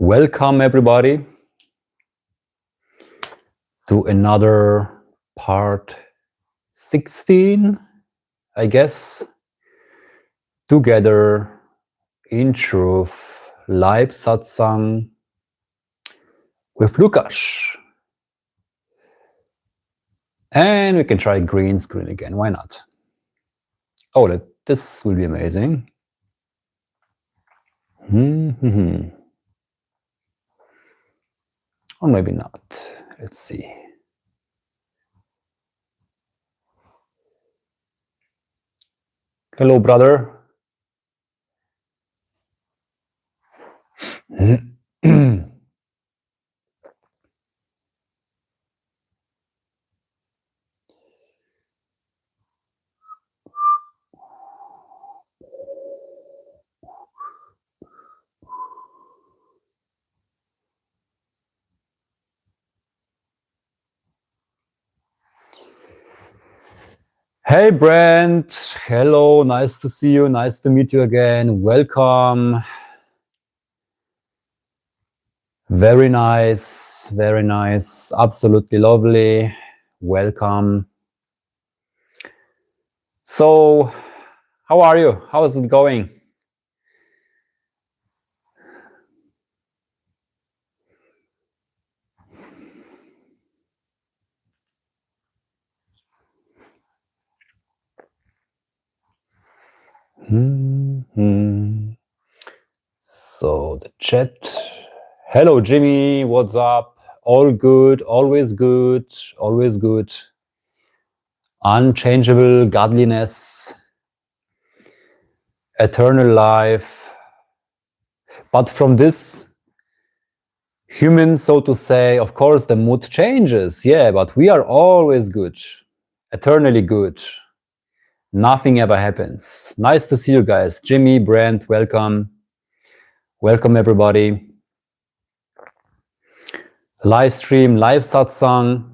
Welcome everybody to another part 16, I guess, together in truth, live satsang with Lukasz. And we can try green screen again, why not? Oh, this will be amazing. Or maybe not. Let's see. Hello, brother. Hey Brent, hello, nice to see you, nice to meet you again, welcome. Very nice, absolutely lovely, welcome. So, how are you? How is it going? So the chat. Hello Jimmy, what's up? All good, always good, always good. Unchangeable godliness, eternal life. But from this human, so to say, of course the mood changes, yeah, but we are always good, eternally good. Nothing ever happens. Nice to see you guys. Jimmy, Brent, welcome. Welcome everybody. Live stream, live satsang.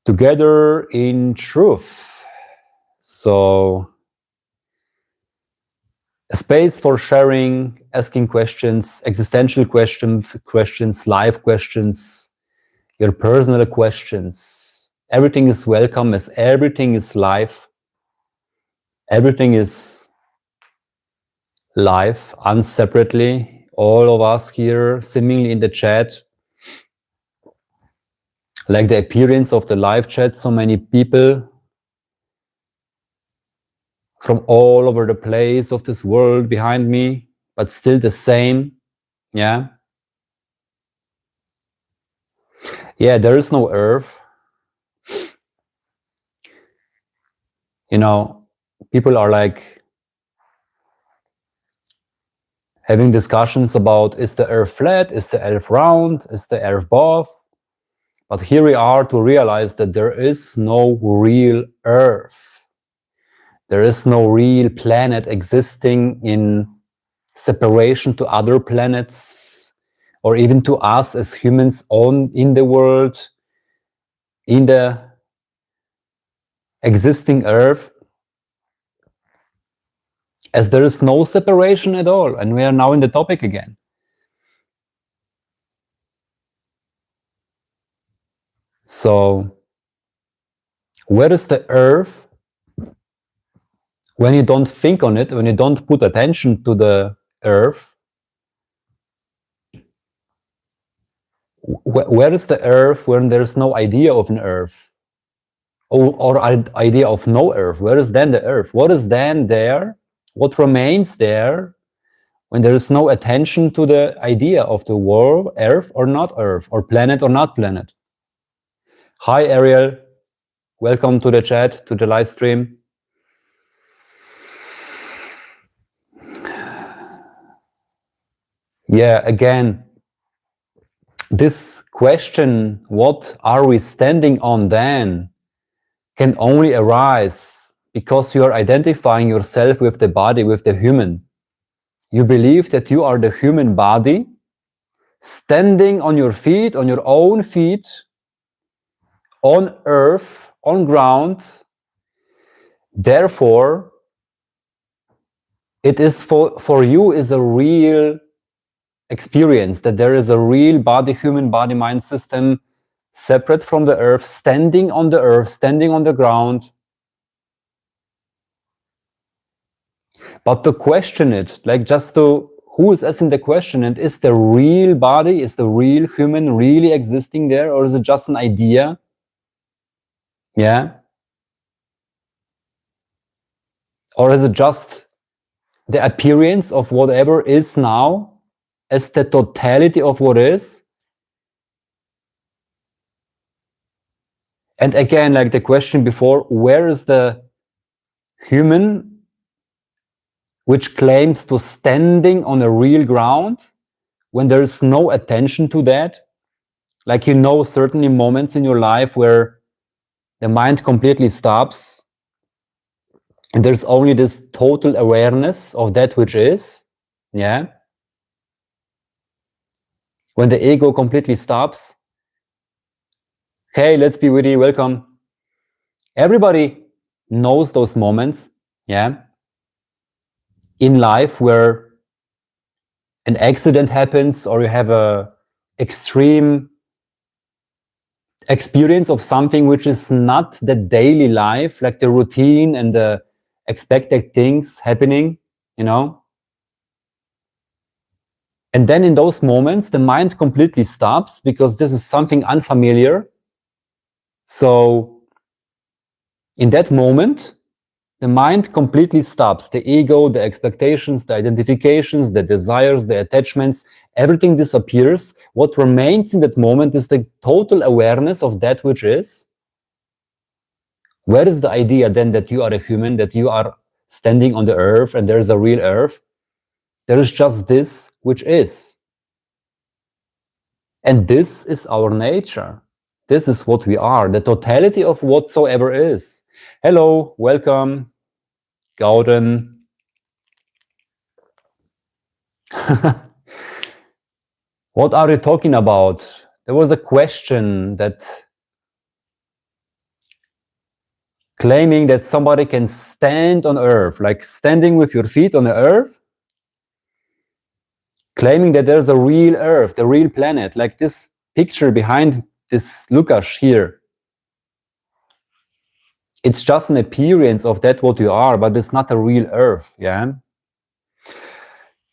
Together in truth. So, a space for sharing, asking questions, existential questions, live questions, your personal questions. Everything is welcome as everything is live. Everything is live, unseparately. All of us here, seemingly in the chat. Like the appearance of the live chat, so many people from all over the place of this world behind me, but still the same, yeah? Yeah, there is no earth. You know, people are like having discussions about, is the earth flat, is the earth round, is the earth both? But here we are to realize that there is no real earth. There is no real planet existing in separation to other planets, or even to us as humans in the world, in the existing earth, as there is no separation at all. And we are now in the topic again. So, where is the earth when you don't think on it, when you don't put attention to the earth? Where is the earth when there's no idea of an earth? Or idea of no earth? Where is then the earth? What is then there? What remains there when there is no attention to the idea of the world, earth or not earth, or planet or not planet? Hi Ariel, welcome to the chat, to the live stream. Yeah, again, this question, what are we standing on then, can only arise because you are identifying yourself with the body, with the human. You believe that you are the human body, standing on your feet, on your own feet, on earth, on ground. Therefore, it is for you is a real experience that there is a real body, human body, mind system separate from the earth, standing on the ground. But to question it, like just to, who is asking the question, and is the real body, is the real human really existing there, or is it just an idea? Yeah? Or is it just the appearance of whatever is now as the totality of what is? And again, like the question before, where is the human which claims to standing on a real ground when there is no attention to that? Like, you know, certainly moments in your life where the mind completely stops and there's only this total awareness of that which is. Yeah. When the ego completely stops. Hey, let's be witty, welcome. Everybody knows those moments, yeah, in life where an accident happens or you have a extreme experience of something which is not the daily life, like the routine and the expected things happening, you know. And then in those moments, the mind completely stops because this is something unfamiliar. So in that moment, the mind completely stops. The ego, the expectations, the identifications, the desires, the attachments, everything disappears. What remains in that moment is the total awareness of that which is. Where is the idea then that you are a human, that you are standing on the earth and there is a real earth? There is just this which is. And this is our nature. This is what we are, the totality of whatsoever is. Hello, welcome, Gauden. What are you talking about? There was a question that claiming that somebody can stand on earth, like standing with your feet on the earth, claiming that there's a real earth, the real planet, like this picture behind this Lukasz here. It's just an appearance of that what you are, but it's not a real earth, yeah?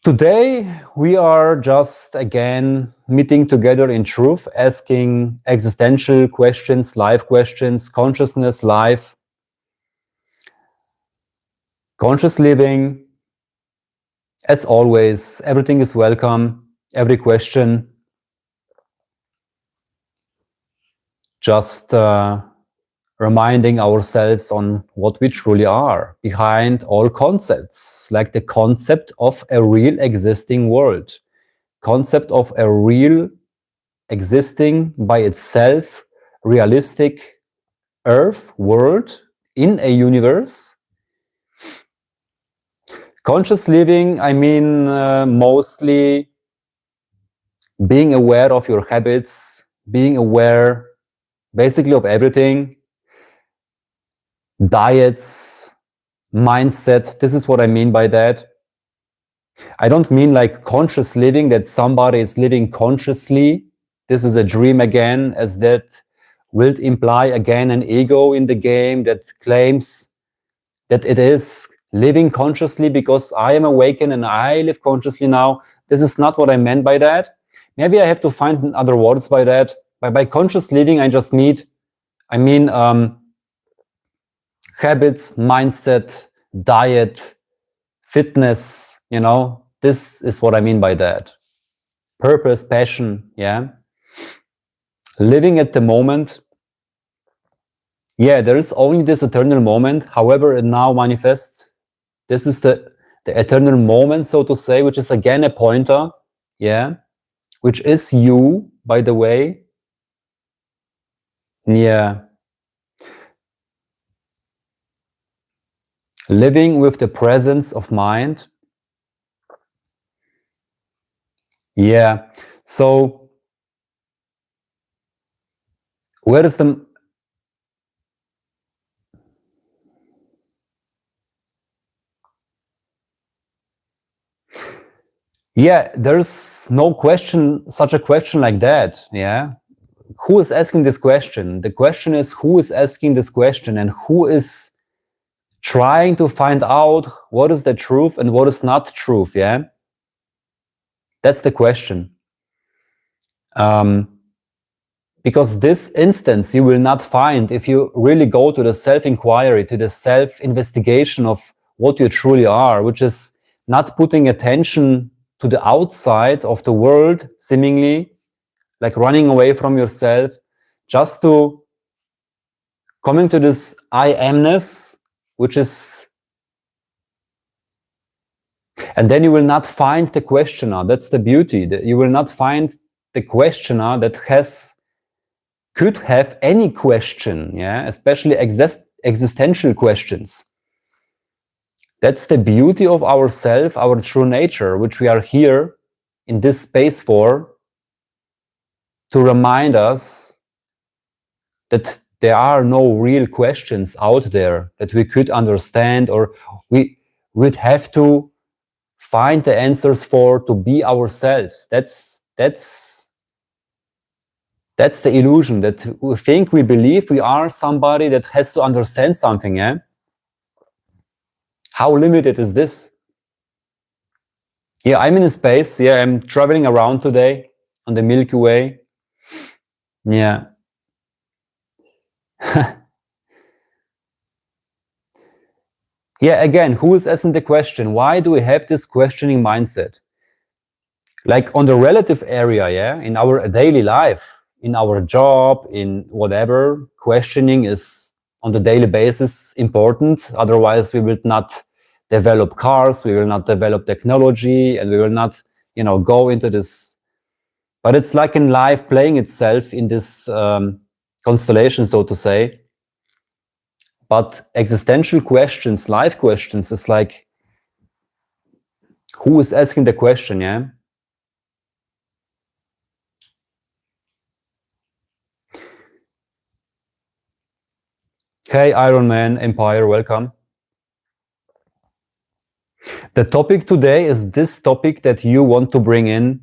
Today, we are just again meeting together in truth, asking existential questions, life questions, consciousness, life, conscious living. As always, everything is welcome, every question. Just reminding ourselves on what we truly are behind all concepts, like the concept of a real existing world, concept of a real existing by itself, realistic earth, world, in a universe. Conscious living, I mean, mostly being aware of your habits, being aware basically of everything, diets, mindset. This is what I mean by that. I don't mean like conscious living, that somebody is living consciously. This is a dream again, as that will imply again an ego in the game that claims that it is living consciously because I am awakened and I live consciously now. This is not what I meant by that. maybe I have to find other words by that. By conscious living, I just mean habits, mindset, diet, fitness, you know, this is what I mean by that. Purpose, passion, yeah. Living at the moment. Yeah, there is only this eternal moment, however it now manifests. This is the eternal moment, so to say, which is again a pointer, yeah, which is you, by the way. Yeah. Living with the presence of mind. Yeah. So where is the... Yeah, there's no question, such a question like that. Yeah. Who is asking this question? The question is, who is asking this question, and who is trying to find out what is the truth and what is not truth? Yeah. That's the question. Because this instance you will not find if you really go to the self-inquiry, to the self-investigation of what you truly are, which is not putting attention to the outside of the world, seemingly, like running away from yourself, just to coming to this I amness, which is... And then you will not find the questioner. That's the beauty. You will not find the questioner that could have any question, yeah, especially existential questions. That's the beauty of ourself, our true nature, which we are here in this space for, to remind us that there are no real questions out there that we could understand, or we would have to find the answers for, to be ourselves. That's the illusion, that we think, we believe we are somebody that has to understand something, yeah? How limited is this? Yeah, I'm in a space, yeah, I'm traveling around today on the Milky Way. Yeah. Yeah, again, who is asking the question? Why do we have this questioning mindset? Like on the relative area, yeah, in our daily life, in our job, in whatever, questioning is on the daily basis important. Otherwise, we will not develop cars, we will not develop technology, and we will not, you know, go into this. But it's like in life playing itself in this constellation, so to say. But existential questions, life questions, is like, who is asking the question, yeah? Hey, Iron Man Empire, welcome. The topic today is this topic that you want to bring in,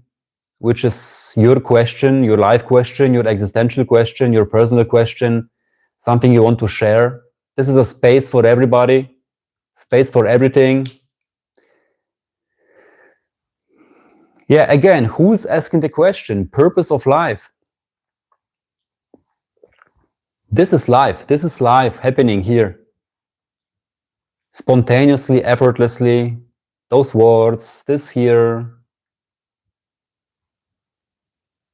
which is your question, your life question, your existential question, your personal question, something you want to share. This is a space for everybody, space for everything. Yeah, again, who's asking the question? Purpose of life. This is life happening here. Spontaneously, effortlessly, those words, this here.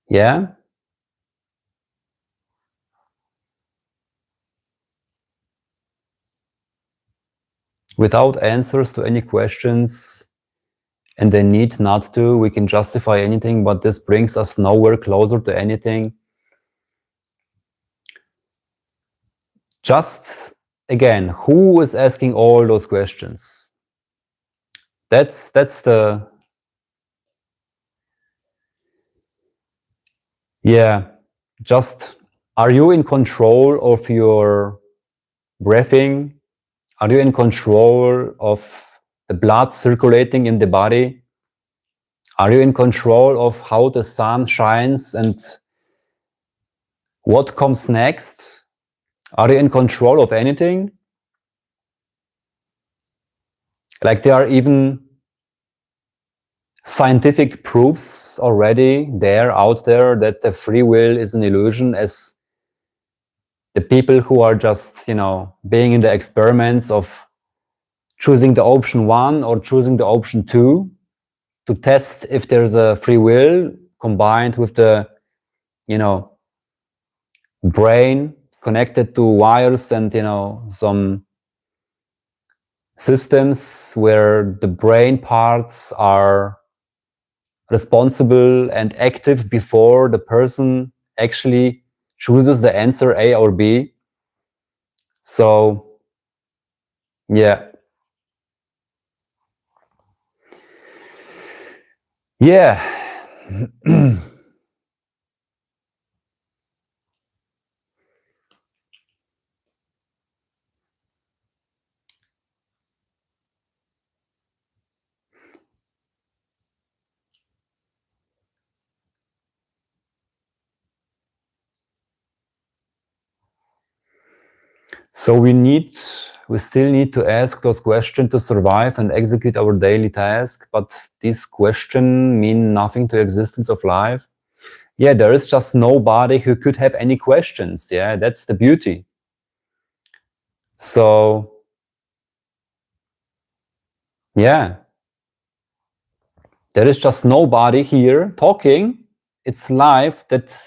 Yeah? Without answers to any questions, and they need not to, we can justify anything, but this brings us nowhere closer to anything. Just, again, who is asking all those questions? That's the... Yeah, just, are you in control of your breathing? Are you in control of the blood circulating in the body? Are you in control of how the sun shines and what comes next? Are you in control of anything? Like there are even scientific proofs already there, out there, that the free will is an illusion, as the people who are just, being in the experiments of choosing the option 1 or choosing the option 2 to test if there's a free will, combined with the, brain connected to wires and, some systems where the brain parts are responsible and active before the person actually chooses the answer A or B. So, yeah. Yeah. So we still need to ask those questions to survive and execute our daily task, but these questions mean nothing to existence of life. Yeah, there is just nobody who could have any questions. Yeah, that's the beauty. So, yeah, there is just nobody here talking. It's life, that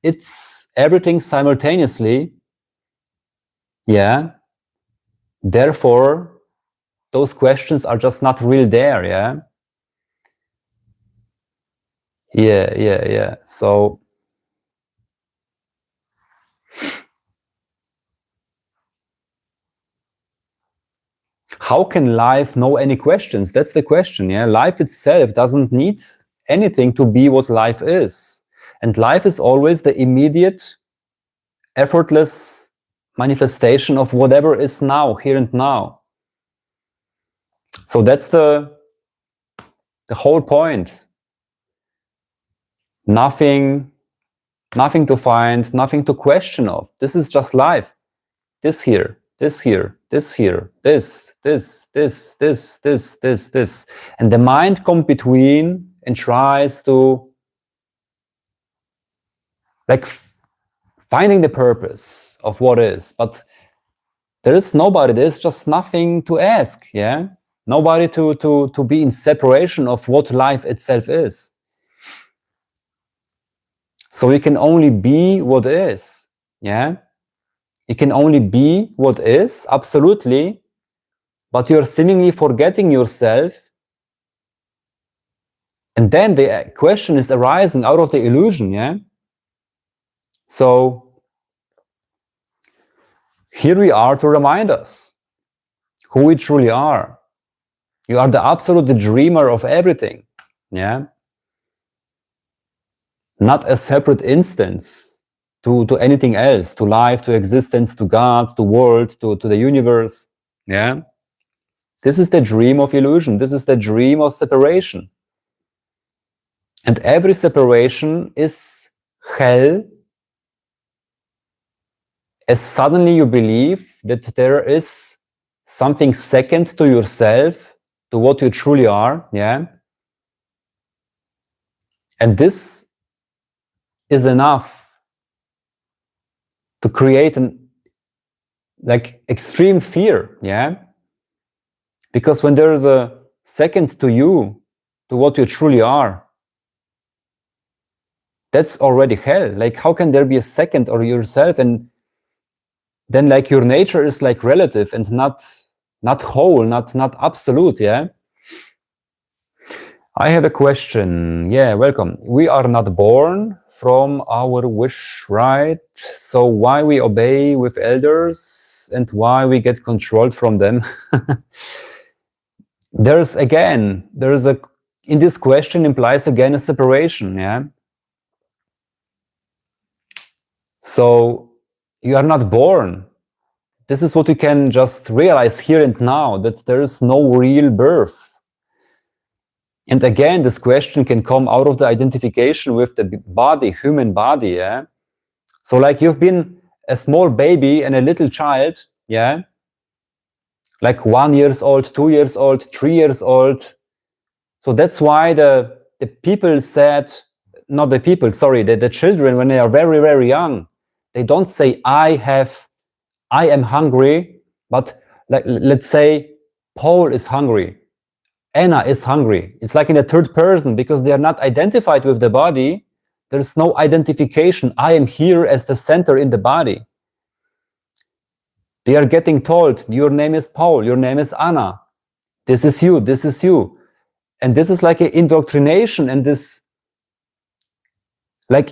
it's everything simultaneously. Yeah. Therefore, those questions are just not real there. Yeah. Yeah. So, how can life know any questions? That's the question. Yeah. Life itself doesn't need anything to be what life is. And life is always the immediate, effortless manifestation of whatever is now, here and now. So that's the whole point. Nothing to find, nothing to question of. This is just life. This here, this here, this here, this. And the mind comes between and tries to, like, finding the purpose of what is. But there is nobody, there's just nothing to ask, yeah? Nobody to be in separation of what life itself is. So you can only be what is, yeah? You can only be what is, absolutely, but you're seemingly forgetting yourself. And then the question is arising out of the illusion, yeah? So here we are to remind us who we truly are. You are the absolute dreamer of everything, yeah? Not a separate instance to anything else, to life, to existence, to God, to world, to the universe, yeah? This is the dream of illusion. This is the dream of separation. And every separation is hell, as suddenly you believe that there is something second to yourself, to what you truly are, yeah? And this is enough to create an, extreme fear, yeah? Because when there is a second to you, to what you truly are, that's already hell. Like, how can there be a second or yourself, and then your nature is relative and not whole, not absolute, yeah? I have a question. Yeah, welcome. We are not born from our wish, right? So why we obey with elders and why we get controlled from them? In this question implies again a separation, yeah? So you are not born. This is what you can just realize here and now, that there is no real birth. And again, this question can come out of the identification with the body, human body, yeah? So you've been a small baby and a little child, yeah? 1 year old, 2 years old, 3 years old, So that's why the people said, not the people, sorry, the children, when they are very, very young, they don't say, I am hungry, but let's say Paul is hungry, Anna is hungry. It's like in the third person, because they are not identified with the body. There's no identification. I am here as the center in the body. They are getting told, your name is Paul, your name is Anna. This is you, this is you. And this is like an indoctrination, and this, like,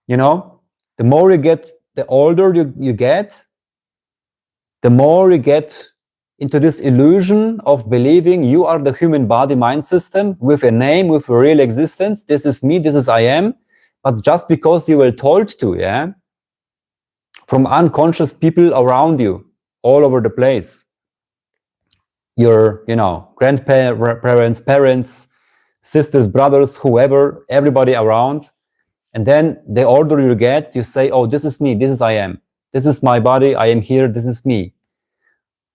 you know, the more you get, the older you get, the more you get into this illusion of believing you are the human body mind system with a name, with a real existence. This is me, this is I am. But just because you were told to, yeah, from unconscious people around you, all over the place, your, you know, grandparents, parents, sisters, brothers, whoever, everybody around. And then the older you get, you say, oh, this is me, this is I am. This is my body, I am here, this is me.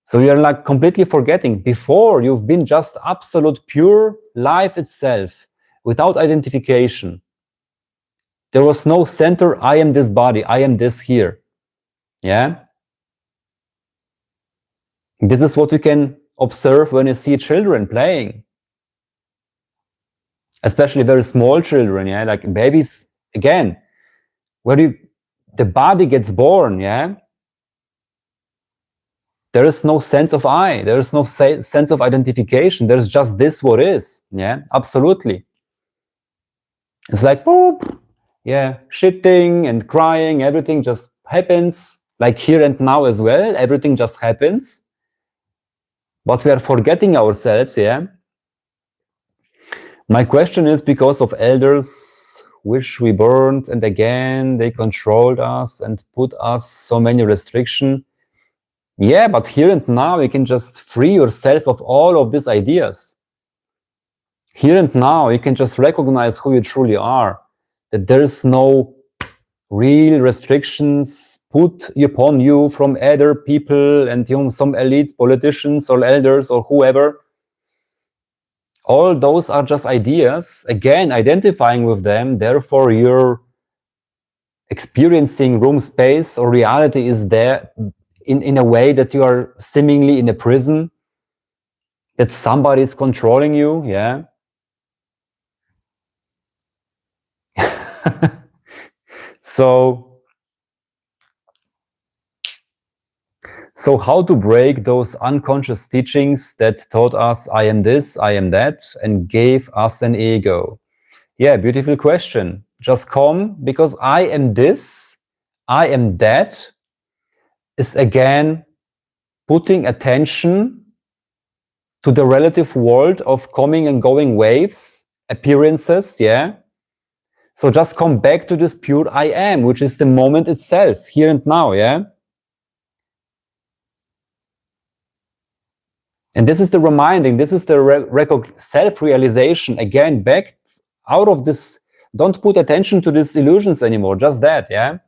So you're like completely forgetting. Before, you've been just absolute pure life itself, without identification. There was no center, I am this body, I am this here. Yeah? This is what you can observe when you see children playing. Especially very small children, yeah? Like babies, again, where the body gets born, yeah? There is no sense of I, there is no sense of identification, there's just this what is, yeah? Absolutely. It's like, boop, yeah, shitting and crying, everything just happens, like here and now as well, everything just happens. But we are forgetting ourselves, yeah? My question is, because of elders which we burned, and again, they controlled us and put us so many restrictions. Yeah, but here and now, you can just free yourself of all of these ideas. Here and now, you can just recognize who you truly are, that there is no real restrictions put upon you from other people and, you know, some elites, politicians or elders or whoever. All those are just ideas, again, identifying with them, therefore you're experiencing room space or reality is there in a way that you are seemingly in a prison, that somebody is controlling you, yeah? So how to break those unconscious teachings that taught us I am this, I am that, and gave us an ego? Yeah, beautiful question. Just come, because I am this, I am that, is again putting attention to the relative world of coming and going waves, appearances, yeah? So just come back to this pure I am, which is the moment itself, here and now, yeah? And this is the reminding, this is the self-realization, again, back out of this. Don't put attention to these illusions anymore, just that, yeah?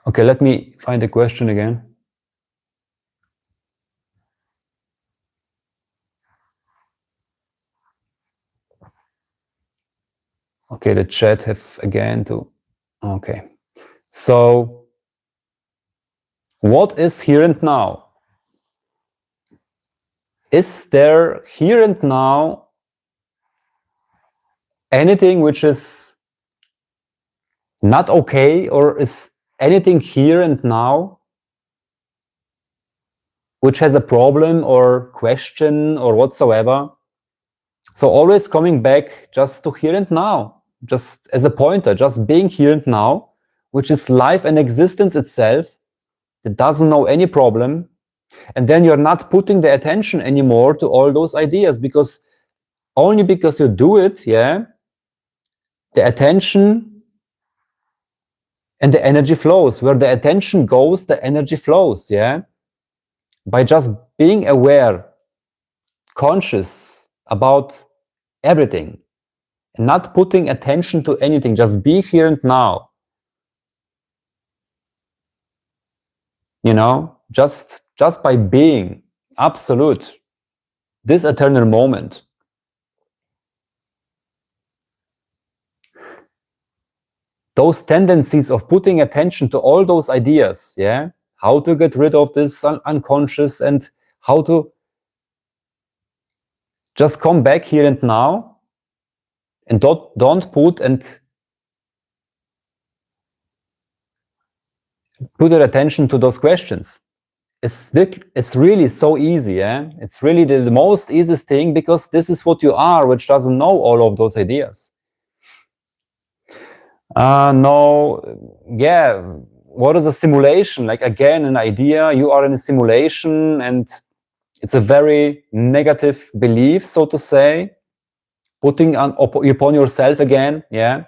Okay, let me find the question again. Okay, the chat have again to, okay. So, what is here and now? Is there here and now anything which is not okay, or is anything here and now which has a problem or question or whatsoever? So always coming back just to here and now, just as a pointer, just being here and now, which is life and existence itself, that doesn't know any problem. And then you're not putting the attention anymore to all those ideas, because only because you do it, yeah, the attention and the energy flows. Where the attention goes, the energy flows, yeah? By just being aware, conscious about everything, and not putting attention to anything, just be here and now. You know, just by being absolute. this eternal moment. Those tendencies of putting attention to all those ideas, yeah, how to get rid of this unconscious and how to just come back here and now and don't put your attention to those questions. It's really so easy, yeah? It's really the most easiest thing, because this is what you are, which doesn't know all of those ideas. No, yeah, what is a simulation? Like, again, an idea, you are in a simulation, and it's a very negative belief, so to say, putting upon yourself again, yeah?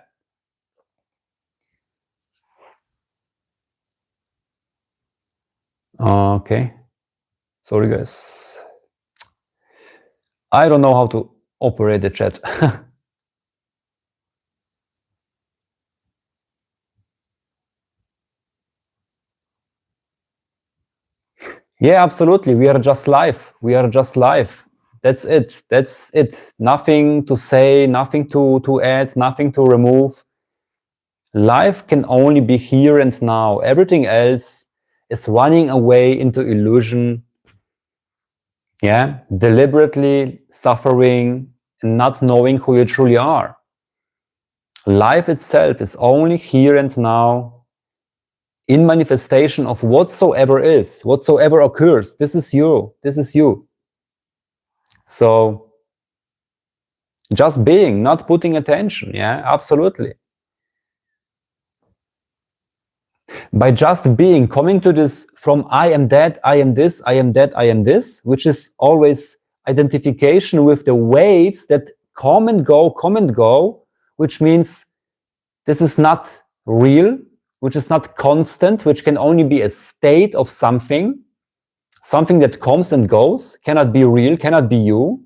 Okay. Sorry, guys. I don't know how to operate the chat. Yeah, absolutely. We are just life. We are just life. That's it. That's it. Nothing to say, nothing to add, nothing to remove. Life can only be here and now. Everything else is running away into illusion. Yeah, deliberately suffering and not knowing who you truly are. Life itself is only here and now, in manifestation of whatsoever is, whatsoever occurs. This is you. This is you. So just being, not putting attention. Yeah, absolutely. By just being, coming to this from I am that, I am this, I am that, I am this, which is always identification with the waves that come and go, which means this is not real, which is not constant, which can only be a state of something that comes and goes, cannot be real, cannot be you.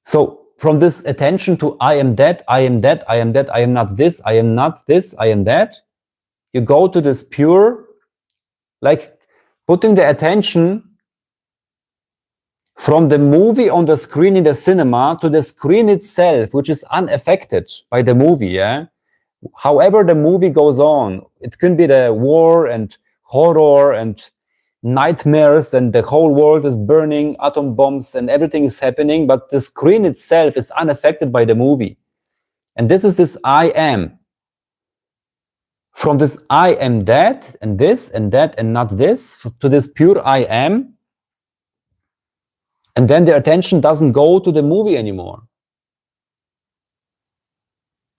So from this attention to I am that, I am that, I am that, I am not this, I am not this, I am that, you go to this pure, like putting the attention from the movie on the screen in the cinema to the screen itself, which is unaffected by the movie, yeah? However the movie goes on, it can be the war and horror and nightmares and the whole world is burning, atom bombs and everything is happening, but the screen itself is unaffected by the movie. And this is this I am. From this I am that and this and that and not this, to this pure I am. And then the attention doesn't go to the movie anymore,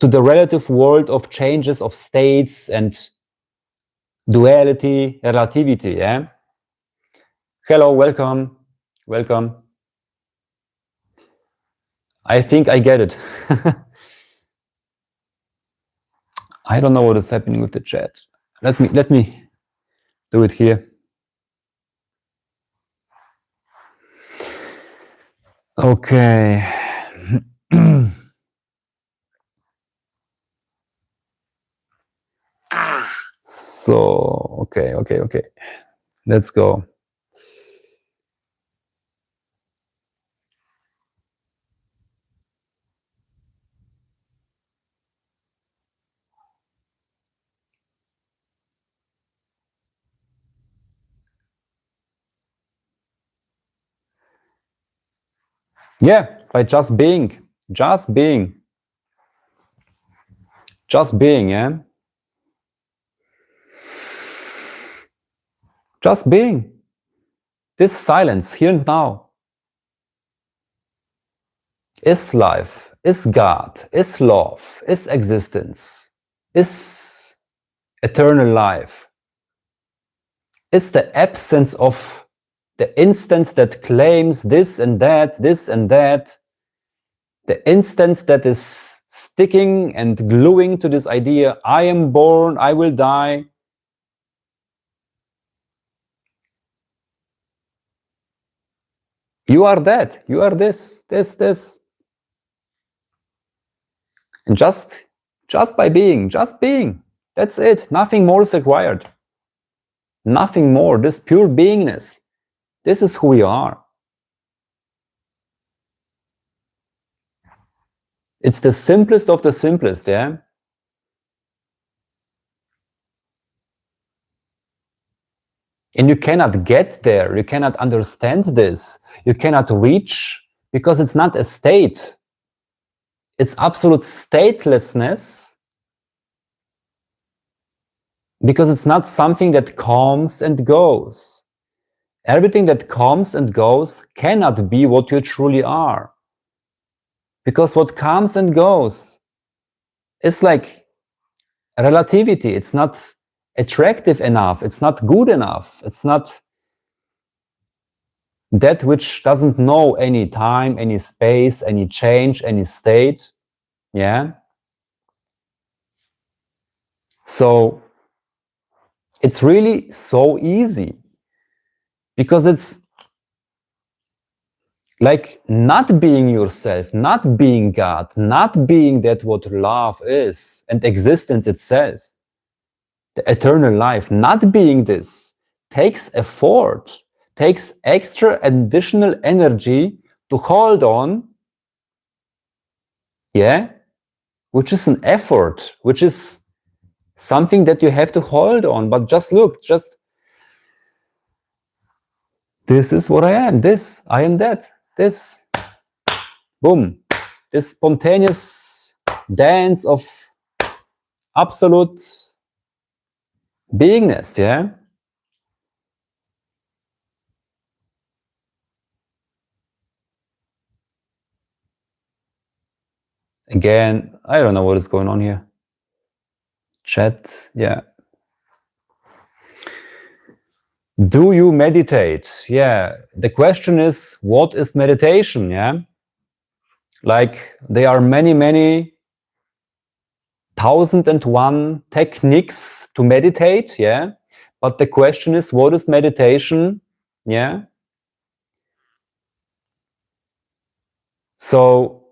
to the relative world of changes of states and duality, relativity, yeah? Hello, welcome, welcome. I think I get it. I don't know what is happening with the chat. Let me do it here. Okay. So, okay. Let's go. Yeah, by just being, yeah? Just being. This silence, here and now, is life, is God, is love, is existence, is eternal life, is the absence of the instant that claims this and that, the instant that is sticking and gluing to this idea, I am born, I will die. You are that, you are this. And just by being, that's it. Nothing more is required. Nothing more. This pure beingness. This is who we are. It's the simplest of the simplest, yeah? And you cannot get there, you cannot understand this, you cannot reach, because it's not a state. It's absolute statelessness, because it's not something that comes and goes. Everything that comes and goes cannot be what you truly are. Because what comes and goes is like relativity. It's not attractive enough. It's not good enough. It's not that which doesn't know any time, any space, any change, any state. Yeah. So it's really so easy, because it's like not being yourself, not being God, not being that what love is and existence itself, the eternal life, not being this takes effort, takes extra additional energy to hold on, yeah, which is an effort, which is something that you have to hold on. But just look, just this is what I am, this, I am that, this, boom, this spontaneous dance of absolute beingness, yeah? Again, I don't know what is going on here. Chat, yeah. Do you meditate? Yeah, the question is, what is meditation, yeah? Like, there are many, many 1,001 techniques to meditate, yeah? But the question is, what is meditation, yeah? So,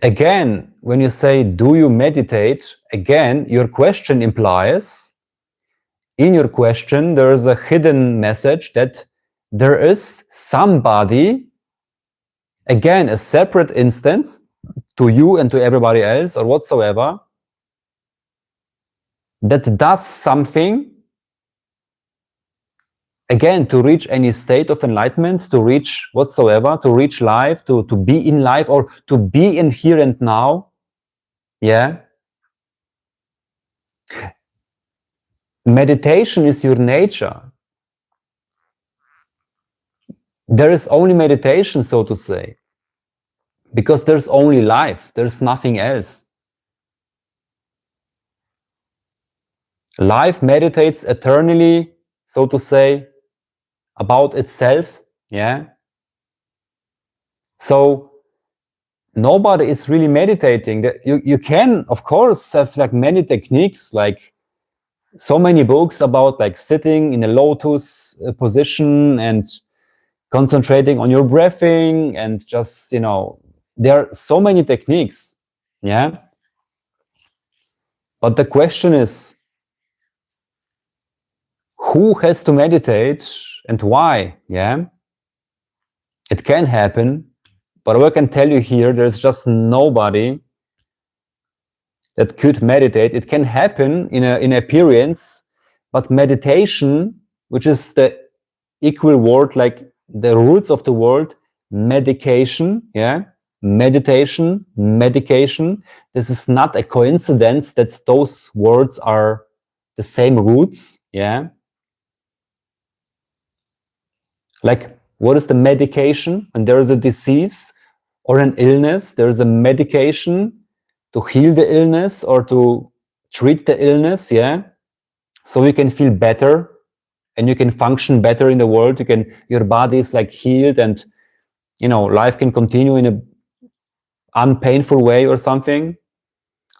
again, when you say, do you meditate? Again, your question implies, in your question, there is a hidden message that there is somebody, again, a separate instance to you and to everybody else or whatsoever, that does something, again, to reach any state of enlightenment, to reach whatsoever, to reach life, to be in life, or to be in here and now, yeah? Meditation is your nature. There is only meditation, so to say, because there's only life, there's nothing else. Life meditates eternally, so to say, about itself, yeah? So nobody is really meditating. You can, of course, have like many techniques, like so many books about like sitting in a lotus position and concentrating on your breathing and just, you know, there are so many techniques, yeah? But the question is, who has to meditate and why, yeah? It can happen, but what I can tell you here, there's just nobody that could meditate. It can happen in appearance, but meditation, which is the equal word, like the roots of the word, medication, yeah? Meditation, medication. This is not a coincidence that those words are the same roots, yeah? Like, what is the medication? When there is a disease or an illness, there is a medication to heal the illness or to treat the illness, yeah? So you can feel better and you can function better in the world. Your body is like healed and, you know, life can continue in a unpainful way or something.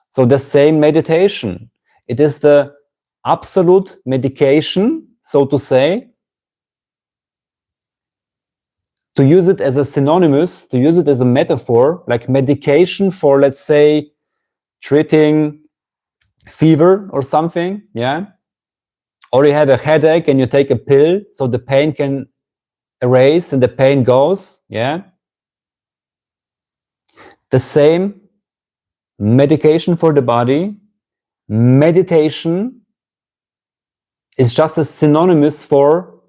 So the same meditation, it is the absolute medication, so to say, to use it as a synonymous, to use it as a metaphor, like medication for, let's say, treating fever or something, yeah? Or you have a headache and you take a pill so the pain can erase and the pain goes, yeah? The same medication for the body. Meditation is just a synonymous for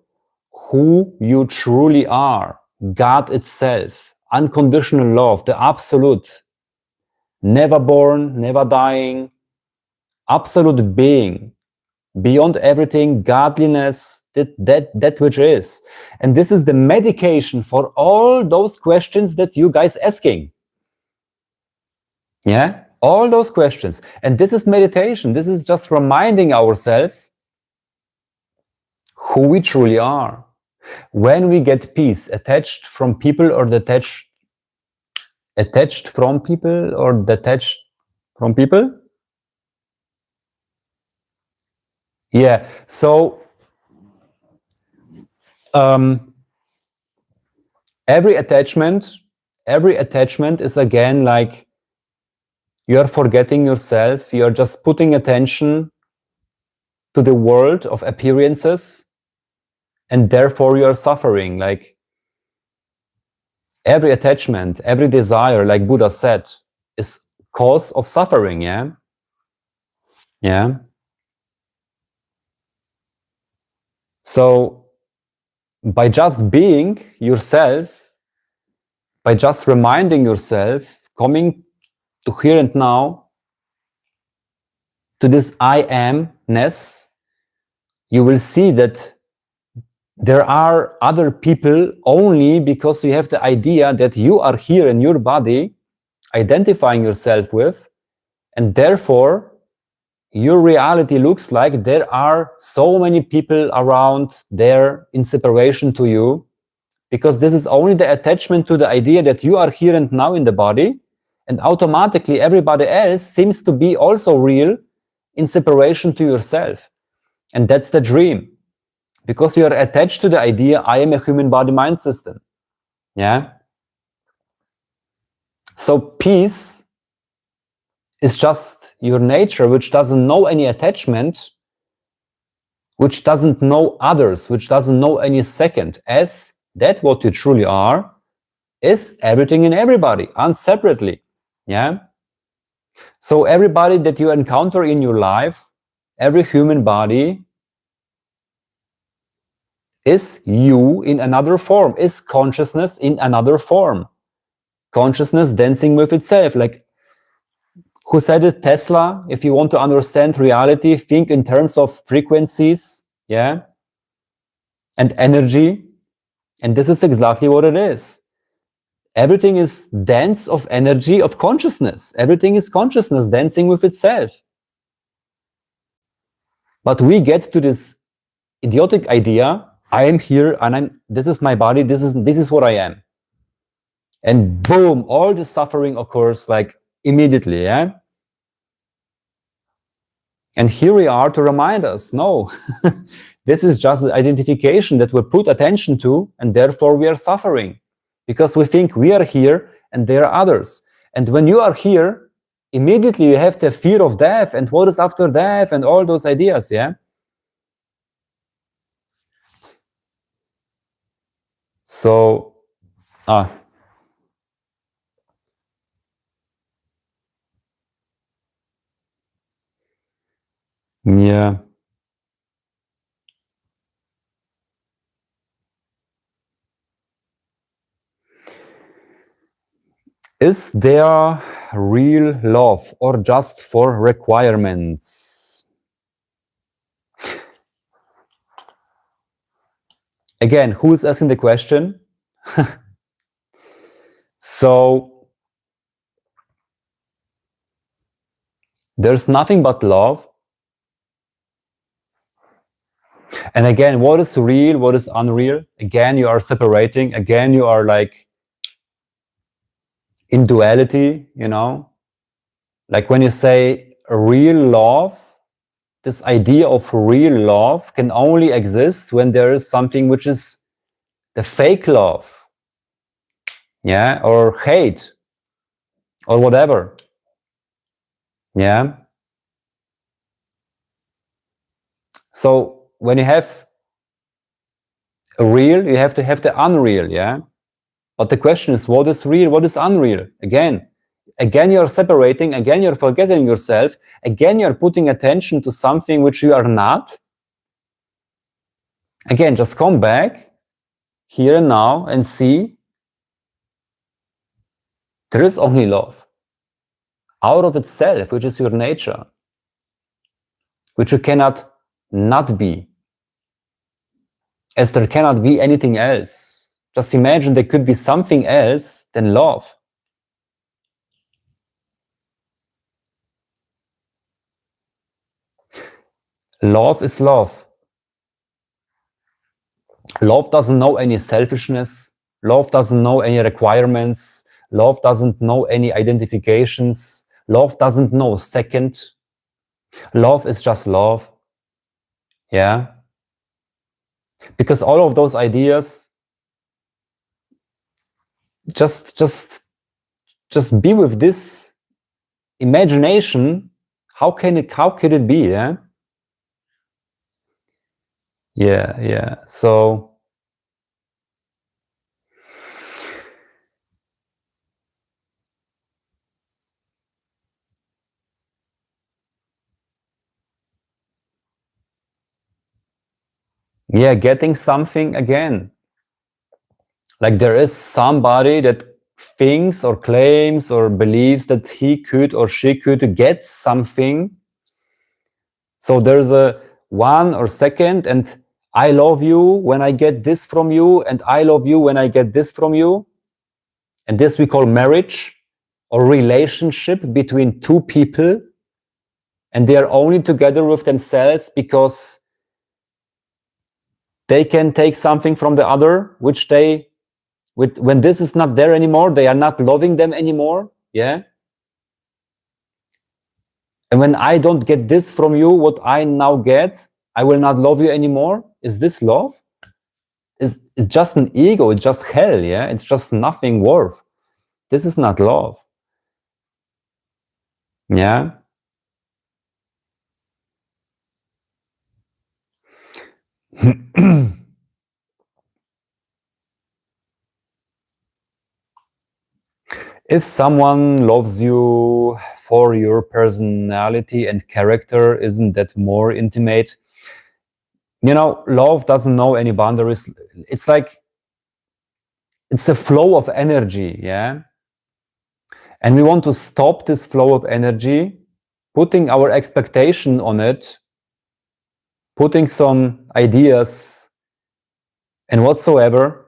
who you truly are. God itself, unconditional love, the absolute, never born, never dying, absolute being, beyond everything, godliness, that which is. And this is the medication for all those questions that you guys asking. Yeah, all those questions. And this is meditation. This is just reminding ourselves who we truly are. When we get peace, attached from people or detached from people or detached from people? Yeah, so every attachment is again like you're forgetting yourself, you're just putting attention to the world of appearances, and therefore you're suffering. Like every attachment, every desire, like Buddha said, is cause of suffering, yeah? Yeah. So by just being yourself, by just reminding yourself, coming to here and now, to this I amness, you will see that there are other people only because you have the idea that you are here in your body, identifying yourself with, and therefore your reality looks like there are so many people around there in separation to you, because this is only the attachment to the idea that you are here and now in the body, and automatically everybody else seems to be also real in separation to yourself. And that's the dream, because you are attached to the idea, I am a human body mind system. Yeah. So peace is just your nature, which doesn't know any attachment, which doesn't know others, which doesn't know any second, as that what you truly are is everything and everybody, unseparately. Yeah. So everybody that you encounter in your life, every human body is you in another form, is consciousness in another form. Consciousness dancing with itself. Like, who said it? Tesla. If you want to understand reality, think in terms of frequencies, yeah, and energy. And this is exactly what it is. Everything is dance of energy, of consciousness. Everything is consciousness dancing with itself. But we get to this idiotic idea, I am here and this is my body, this is what I am. And boom, all the suffering occurs like immediately, yeah? And here we are to remind us, no, this is just the identification that we put attention to, and therefore we are suffering. Because we think we are here and there are others. And when you are here, immediately you have the fear of death and what is after death and all those ideas, yeah? So, yeah. Is there real love or just for requirements? Again, who is asking the question? So, there's nothing but love. And again, what is real, what is unreal? Again, you are separating. Again, you are like in duality, you know? Like when you say real love, this idea of real love can only exist when there is something which is the fake love, yeah, or hate, or whatever, yeah. So when you have a real, you have to have the unreal, yeah. But the question is, what is real, what is unreal? Again, again you're separating, again you're forgetting yourself, again you're putting attention to something which you are not. Again, just come back here and now and see there is only love out of itself, which is your nature, which you cannot not be, as there cannot be anything else. Just imagine there could be something else than love. Love is love. Love doesn't know any selfishness. Love doesn't know any requirements. Love doesn't know any identifications. Love doesn't know second. Love is just love. Yeah? Because all of those ideas, just be with this imagination. How could it be? Yeah? Yeah. So yeah, getting something again. Like there is somebody that thinks or claims or believes that he could or she could get something. So there's a 1 or second, and I love you when I get this from you, and I love you when I get this from you. And this we call marriage or relationship between two people, and they are only together with themselves because they can take something from the other, which they, when this is not there anymore, they are not loving them anymore. Yeah. And when I don't get this from you, what I now get, I will not love you anymore. Is this love? It's just an ego. It's just hell. Yeah. It's just nothing worth. This is not love. Yeah. If someone loves you for your personality and character, isn't that more intimate? You know, love doesn't know any boundaries. It's like, it's a flow of energy, yeah? And we want to stop this flow of energy, putting our expectation on it, putting some ideas and whatsoever.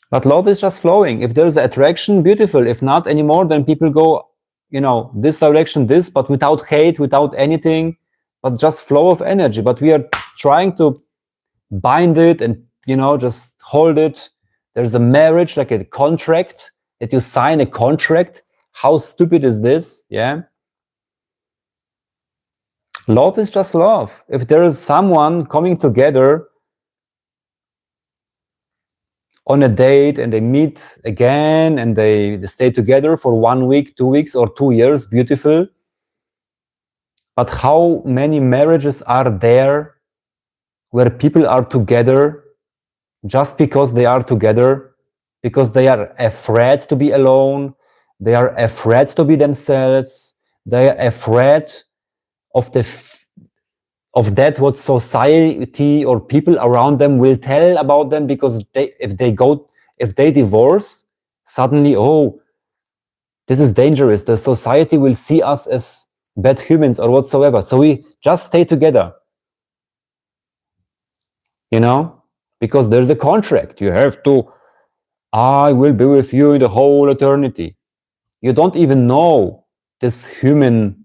But love is just flowing. If there's attraction, beautiful. If not anymore, then people go, you know, this direction, this, but without hate, without anything, but just flow of energy. But we are trying to bind it and, you know, just hold it. There's a marriage, like a contract, that you sign a contract. How stupid is this? Yeah. Love is just love. If there is someone coming together on a date and they meet again and they stay together for 1 week, 2 weeks, or 2 years, beautiful. But how many marriages are there where people are together just because they are together, because they are afraid to be alone, they are afraid to be themselves, they are afraid of that what society or people around them will tell about them, because if they divorce, suddenly, oh, this is dangerous, the society will see us as bad humans or whatsoever, so we just stay together, you know, because there's a contract. You have to, I will be with you in the whole eternity. You don't even know this human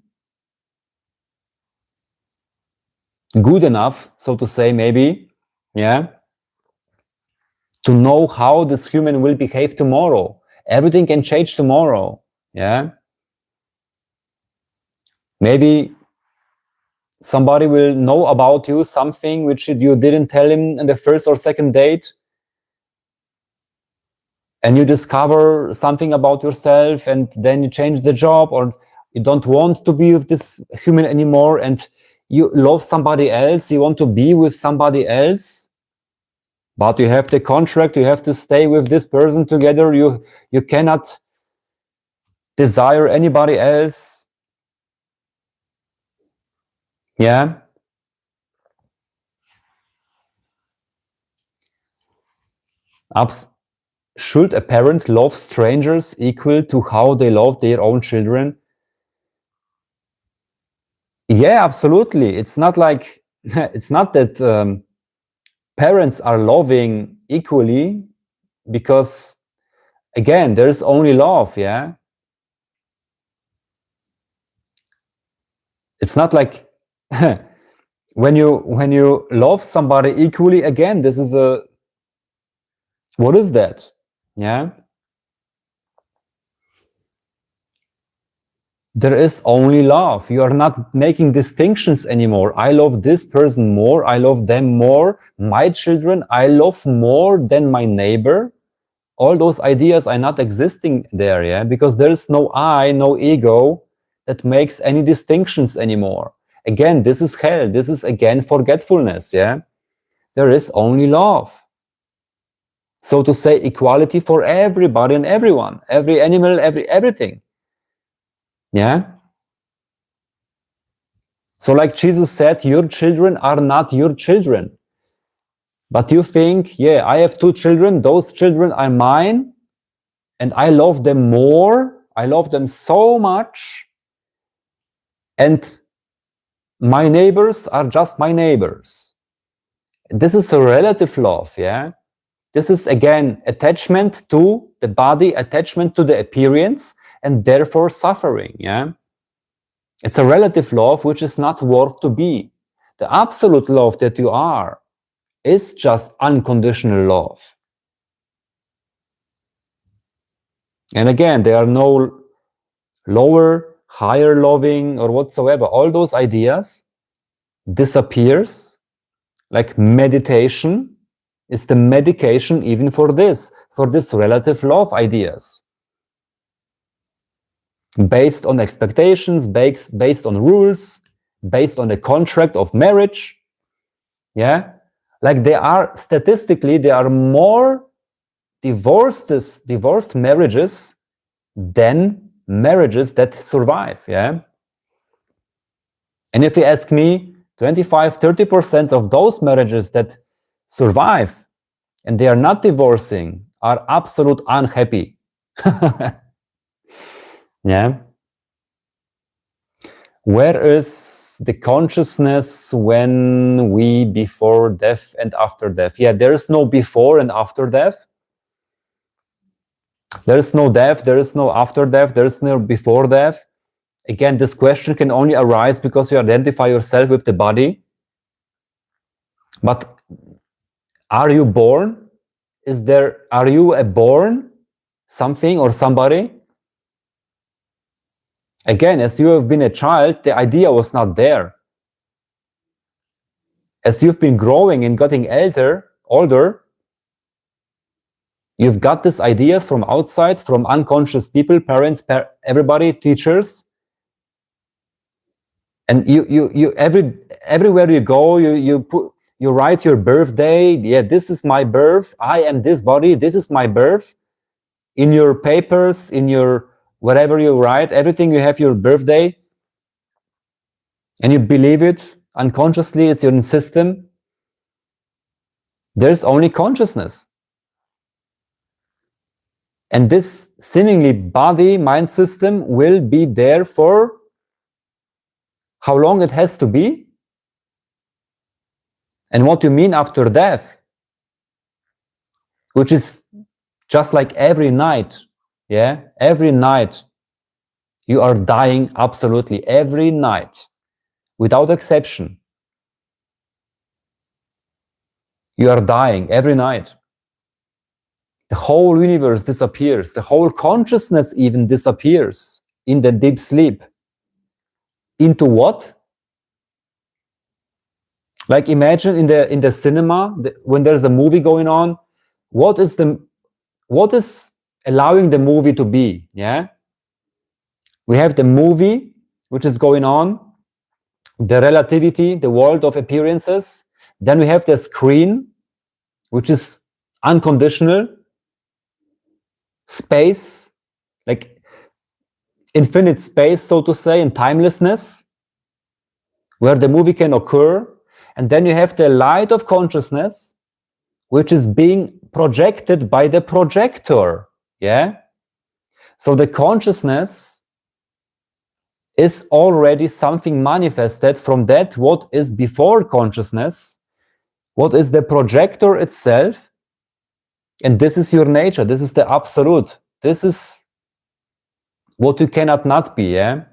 good enough, so to say, maybe, yeah, to know how this human will behave tomorrow. Everything can change tomorrow, yeah. Maybe somebody will know about you something which you didn't tell him in the first or second date, and you discover something about yourself, and then you change the job, or you don't want to be with this human anymore, and you love somebody else, you want to be with somebody else, but you have the contract, you have to stay with this person together, you cannot desire anybody else. Yeah. Should a parent love strangers equal to how they love their own children? Yeah, absolutely. It's not like, it's not that parents are loving equally, because again, there is only love, yeah? It's not like when you love somebody equally, again, this is what is that? Yeah? There is only love. You are not making distinctions anymore. I love this person more. I love them more. My children, I love more than my neighbor. All those ideas are not existing there, yeah? Because there is no I, no ego that makes any distinctions anymore. Again, this is hell. This is, again, forgetfulness, yeah? There is only love. So to say, equality for everybody and everyone, every animal, everything. Yeah? So like Jesus said, your children are not your children. But you think, yeah, I have 2 children, those children are mine, and I love them more, I love them so much, and my neighbors are just my neighbors. This is a relative love, yeah? This is, again, attachment to the body, attachment to the appearance, and therefore suffering, yeah? It's a relative love which is not worth to be. The absolute love that you are is just unconditional love. And again, there are no lower, higher loving or whatsoever. All those ideas disappears. Like meditation is the medication even for this relative love ideas. Based on expectations, based on rules, based on the contract of marriage. Yeah? Like statistically, there are more divorced marriages than marriages that survive, yeah? And if you ask me, 25-30% of those marriages that survive and they are not divorcing are absolute unhappy. Yeah? Where is the consciousness when we before death and after death? Yeah, there is no before and after death. There is no death, there is no after death, there is no before death. Again, this question can only arise because you identify yourself with the body. But are you born? Are you a born something or somebody? Again, as you have been a child, the idea was not there. As you've been growing and getting older, you've got these ideas from outside, from unconscious people, parents, everybody, teachers. And everywhere you go, you write your birthday. Yeah, this is my birth. I am this body. This is my birth. In your papers, in your whatever you write, everything you have your birthday. And you believe it unconsciously. It's your system. There's only consciousness. And this seemingly body mind system will be there for how long it has to be. And what you mean after death, which is just like every night, yeah? Every night you are dying, absolutely, every night, without exception. You are dying every night. The whole universe disappears. The whole consciousness even disappears in the deep sleep. Into what? Like imagine in the cinema, when there's a movie going on, what is allowing the movie to be? Yeah, we have the movie which is going on, the relativity, the world of appearances. Then we have the screen, which is unconditional space. Like infinite space, so to say, in timelessness, where the movie can occur. And then you have the light of consciousness, which is being projected by the projector. Yeah? So the consciousness is already something manifested from that what is before consciousness, what is the projector itself, and this is your nature, this is the absolute, this is what you cannot not be, yeah?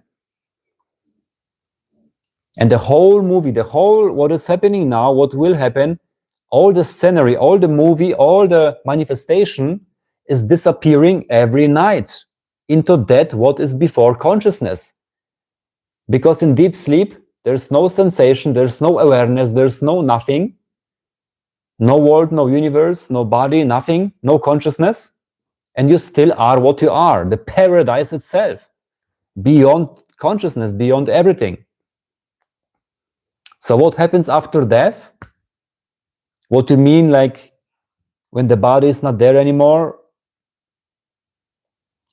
And the whole movie, the whole what is happening now, what will happen, all the scenery, all the movie, all the manifestation is disappearing every night into that what is before consciousness. Because in deep sleep, there's no sensation, there's no awareness, there's no nothing, no world, no universe, no body, nothing, no consciousness, and you still are what you are, the paradise itself, beyond consciousness, beyond everything. So what happens after death? What do you mean, like, when the body is not there anymore?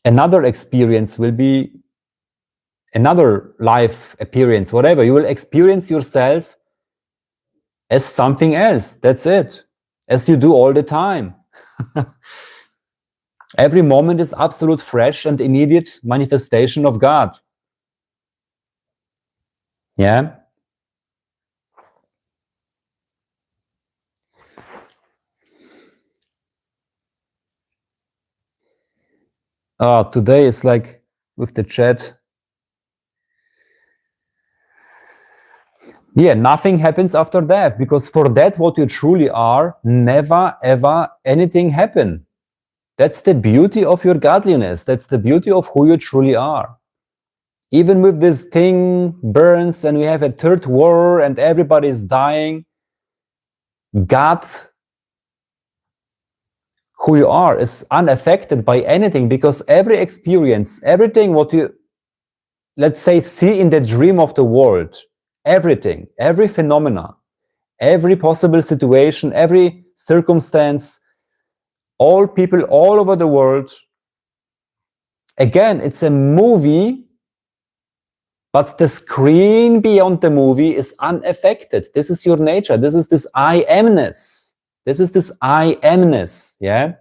Another experience will be another life appearance, whatever. You will experience yourself as something else. That's it. As you do all the time. Every moment is absolute fresh and immediate manifestation of God. Yeah? Today is like with the chat. Yeah, nothing happens after death, because for that what you truly are, never ever anything happen. That's the beauty of your godliness. That's the beauty of who you truly are. Even with this thing burns and we have a third war and everybody is dying, God, who you are, is unaffected by anything, because every experience, everything what you, let's say, see in the dream of the world, everything, every phenomena, every possible situation, every circumstance, all people all over the world, again, it's a movie, but the screen beyond the movie is unaffected. This is your nature. This is this I amness. This is this I amness, yeah?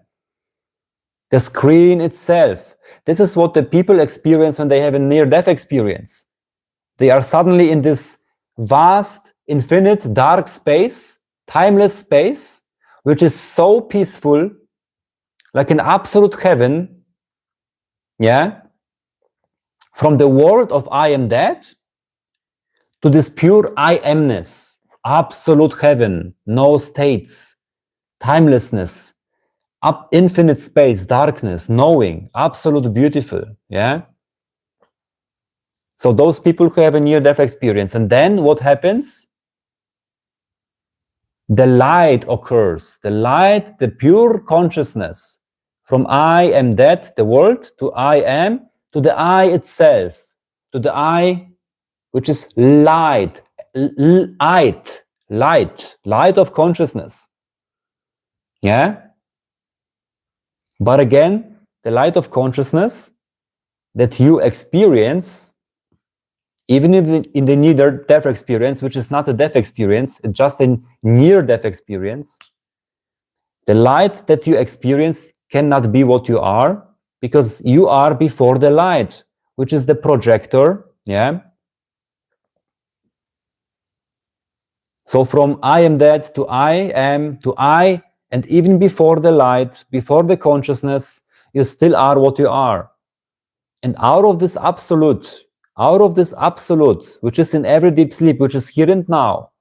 The screen itself. This is what the people experience when they have a near-death experience. They are suddenly in this vast, infinite, dark space, timeless space, which is so peaceful, like an absolute heaven, yeah? From the world of I am that to this pure I amness, absolute heaven, no states, timelessness, infinite space, darkness, knowing, absolute beautiful, yeah? So those people who have a near-death experience, and then what happens? The light occurs, the light, the pure consciousness, from I am that, the world, to I am, to the I itself, to the I, which is light, light of consciousness. Yeah? But again, the light of consciousness that you experience, even in the near-death experience, which is not a death experience, it's just a near-death experience, the light that you experience cannot be what you are, because you are before the light, which is the projector, yeah? So from I am that to I am to I, and even before the light, before the consciousness, you still are what you are. And out of this absolute, which is in every deep sleep, which is here and now,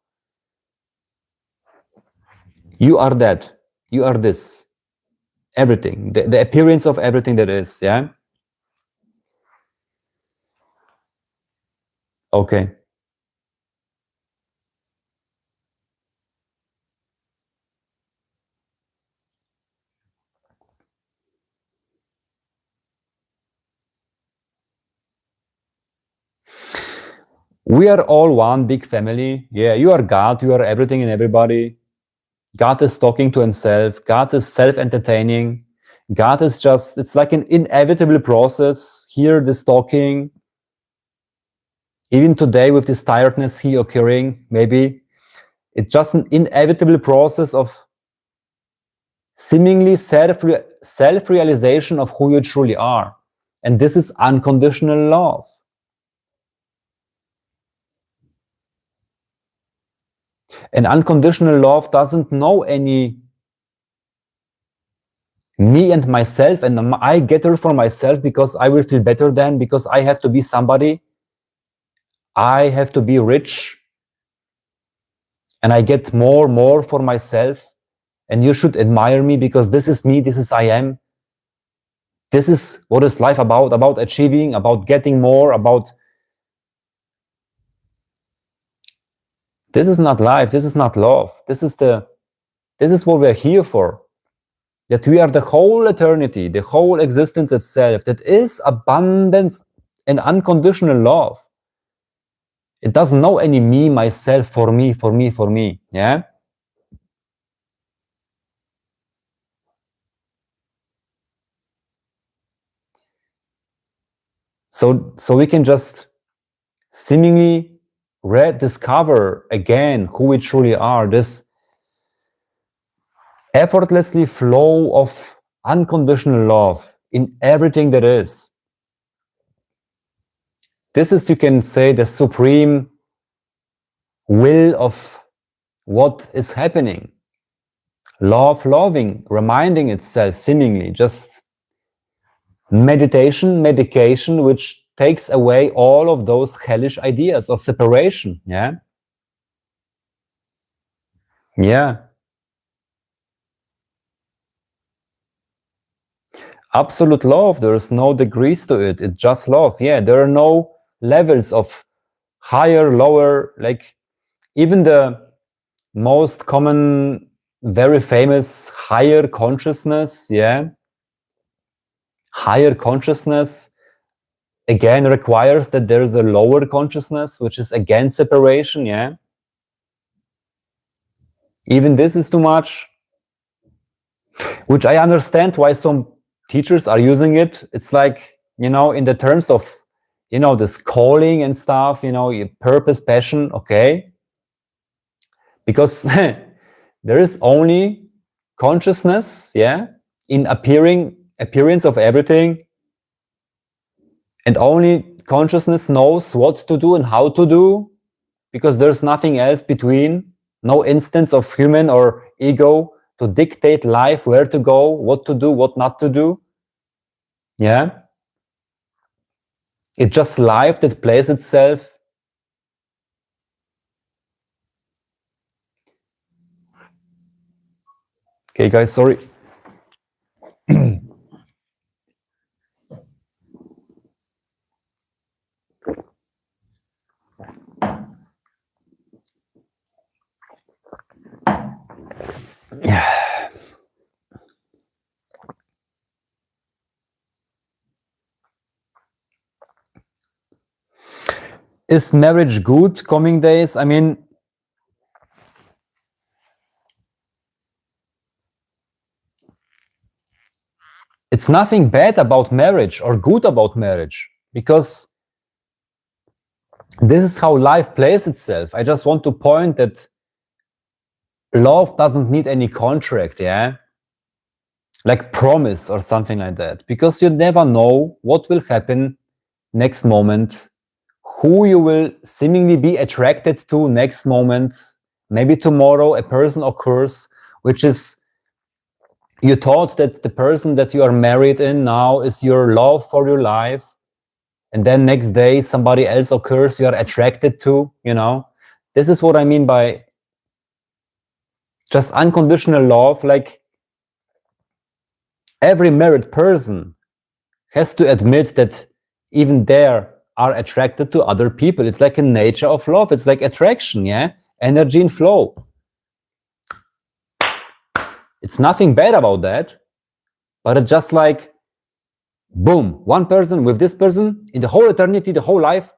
you are that, you are this, everything, the appearance of everything that is, yeah? Okay. We are all one big family. Yeah, you are God, you are everything and everybody. God is talking to himself. God is self-entertaining. God is just, it's like an inevitable process. Here, this talking, even today with this tiredness here occurring, maybe, it's just an inevitable process of seemingly self-realization of who you truly are. And this is unconditional love. And unconditional love doesn't know any me and myself, and I get her for myself because I will feel better then, because I have to be somebody, I have to be rich, and I get more for myself, and you should admire me because this is me, this is I am. This is what is life about achieving, about getting more, about... This is not life, this is not love. This is what we're here for. That we are the whole eternity, the whole existence itself, that is abundance and unconditional love. It doesn't know any me, myself, for me, yeah? So we can just seemingly rediscover again who we truly are, this effortlessly flow of unconditional love in everything that is. This is, you can say, the supreme will of what is happening. Love loving, reminding itself seemingly, just medication, which takes away all of those hellish ideas of separation, yeah? Yeah. Absolute love, there's no degrees to it, it's just love, yeah. There are no levels of higher, lower, like even the most common, very famous higher consciousness, yeah? Higher consciousness again requires that there's a lower consciousness, which is again separation, yeah? Even this is too much, which I understand why some teachers are using it. It's like, you know, in the terms of, you know, this calling and stuff, you know, your purpose, passion, okay? Because there is only consciousness, yeah, in appearance of everything, and only consciousness knows what to do and how to do, because there's nothing else between, no instance of human or ego to dictate life, where to go, what to do, what not to do. Yeah? It's just life that plays itself. Okay, guys, sorry. Yeah. Is marriage good coming days? I mean, it's nothing bad about marriage or good about marriage, because this is how life plays itself. I just want to point that love doesn't need any contract, yeah? Like promise or something like that, because you never know what will happen next moment, who you will seemingly be attracted to next moment. Maybe tomorrow a person occurs, which is, you thought that the person that you are married in now is your love for your life, and then next day somebody else occurs you are attracted to, you know? This is what I mean by just unconditional love. Like, every married person has to admit that even they are attracted to other people. It's like a nature of love. It's like attraction, yeah? Energy and flow. It's nothing bad about that, but it's just like, boom, one person with this person in the whole eternity, the whole life,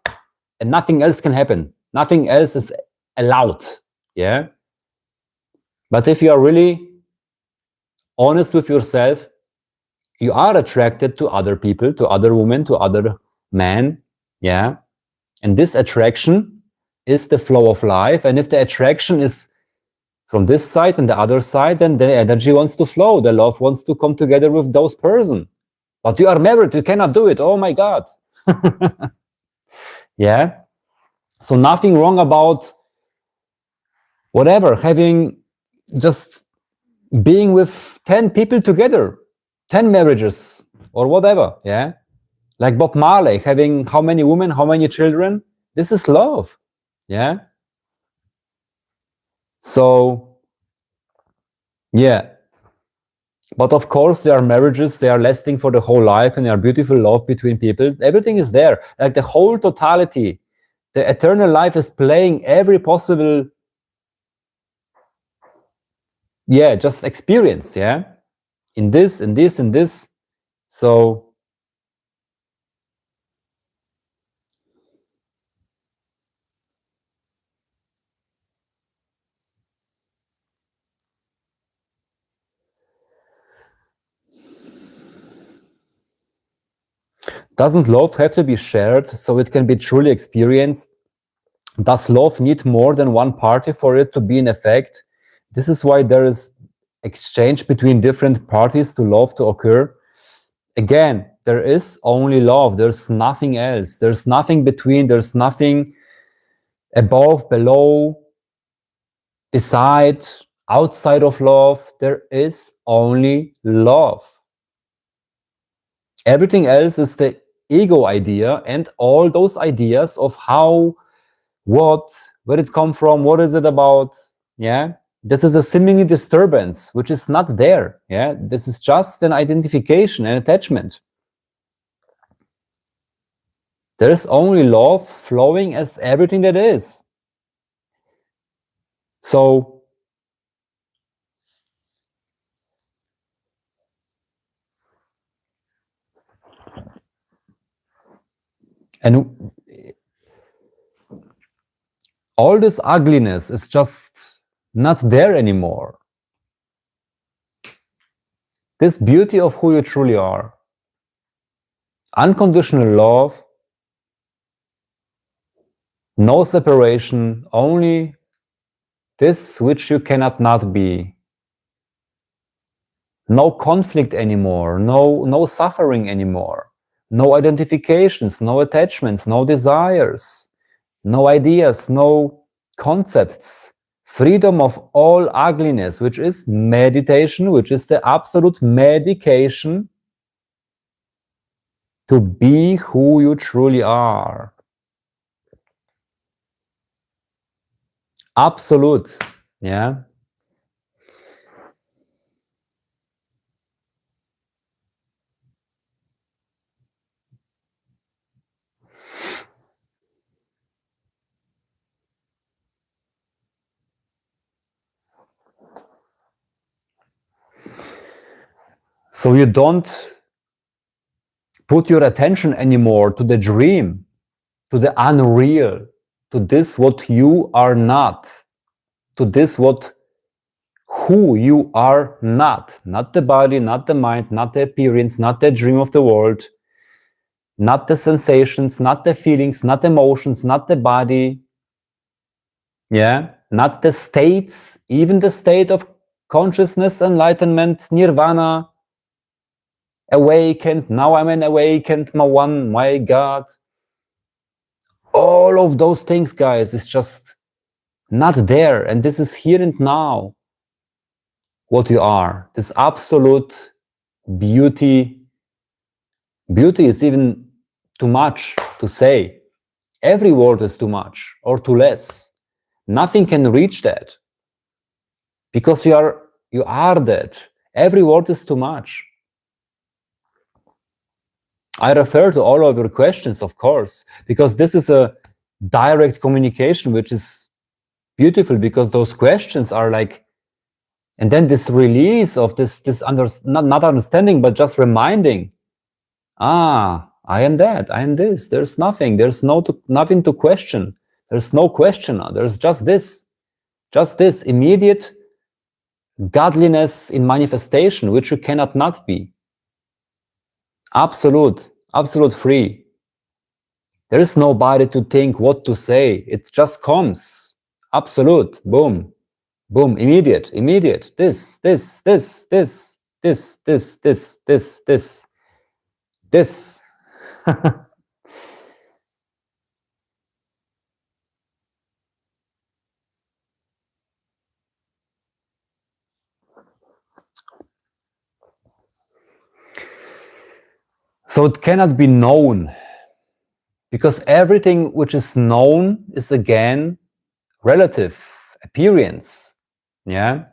and nothing else can happen. Nothing else is allowed, yeah? But if you are really honest with yourself, you are attracted to other people, to other women, to other men, yeah? And this attraction is the flow of life. And if the attraction is from this side and the other side, then the energy wants to flow. The love wants to come together with those person. But you are married, you cannot do it. Oh my God. Yeah. So nothing wrong about whatever, having just being with 10 people together, 10 marriages or whatever. Yeah. Like Bob Marley, having how many women, how many children? This is love. Yeah. So, yeah. But of course, there are marriages, they are lasting for the whole life, and there are beautiful love between people. Everything is there. Like the whole totality, the eternal life is playing every possible, yeah, just experience, yeah? In this, in this, in this. So, doesn't love have to be shared so it can be truly experienced? Does love need more than one party for it to be in effect? This is why there is exchange between different parties to love to occur. Again, there is only love. There's nothing else. There's nothing between. There's nothing above, below, beside, outside of love. There is only love. Everything else is the ego idea and all those ideas of how, what, where it come from, what is it about, yeah? This is a seemingly disturbance, which is not there, yeah? This is just an identification, an attachment. There is only love flowing as everything that is. So, and all this ugliness is just not there anymore. This beauty of who you truly are. Unconditional love, no separation, only this which you cannot not be. No conflict anymore, no suffering anymore, no identifications, no attachments, no desires, no ideas, no concepts. Freedom of all ugliness, which is meditation, which is the absolute medication to be who you truly are. Absolute, yeah. So you don't put your attention anymore to the dream, to the unreal, to this what you are not, to this what who you are not the body, not the mind, not the appearance, not the dream of the world, not the sensations, not the feelings, not the emotions, not the body, yeah, not the states, even the state of consciousness, enlightenment, nirvana, awakened, now I'm an awakened one, my God. All of those things, guys, is just not there. And this is here and now what you are. This absolute beauty. Beauty is even too much to say. Every word is too much or too less. Nothing can reach that. Because you are that. Every word is too much. I refer to all of your questions, of course, because this is a direct communication, which is beautiful, because those questions are like, and then this release of this not understanding, but just reminding, I am that, I am this, there's nothing, there's nothing to question, there's no questioner, there's just this immediate godliness in manifestation, which you cannot not be. Absolute free. There is nobody to think what to say. It just comes. Absolute. Boom. Boom. Immediate. This. So it cannot be known, because everything which is known is again relative appearance. Yeah.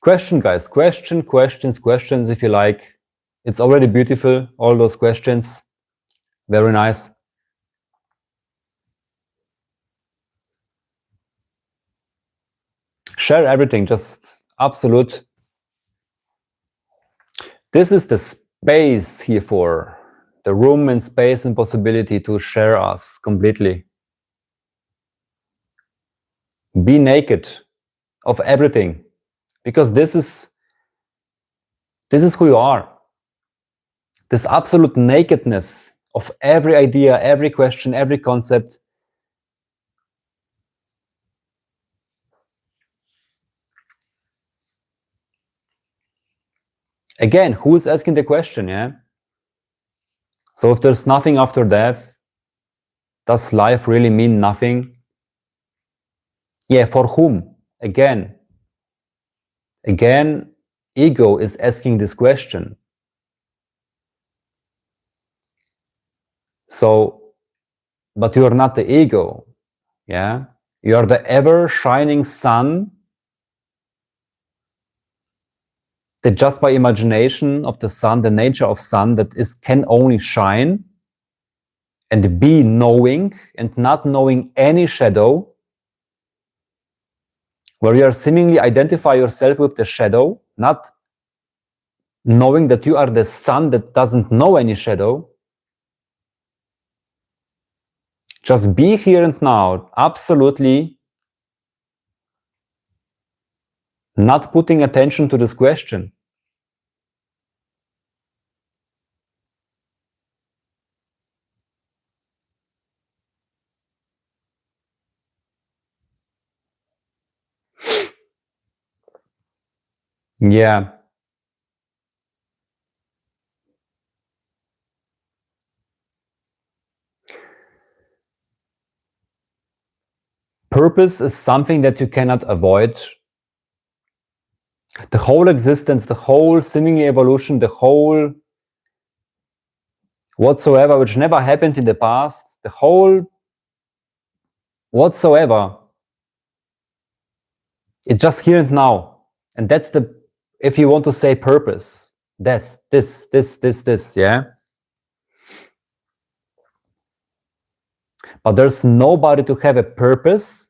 Question, guys. Questions if you like. It's already beautiful, all those questions. Very nice. Share everything, just absolute. This is the space here for the room and space and possibility to share us completely. Be naked of everything, because this is who you are. This absolute nakedness of every idea, every question, every concept. Again, who is asking the question, yeah? So if there's nothing after death, does life really mean nothing? Yeah, for whom? Again, ego is asking this question. So, but you are not the ego, yeah? You are the ever-shining sun that just by imagination of the sun, the nature of sun, that is can only shine and be knowing and not knowing any shadow, where you are seemingly identify yourself with the shadow, not knowing that you are the sun that doesn't know any shadow. Just be here and now, absolutely not putting attention to this question. Yeah. Purpose is something that you cannot avoid. The whole existence, the whole seemingly evolution, the whole whatsoever, which never happened in the past, the whole whatsoever, it's just here and now. And that's the, if you want to say purpose, this, yeah? But there's nobody to have a purpose.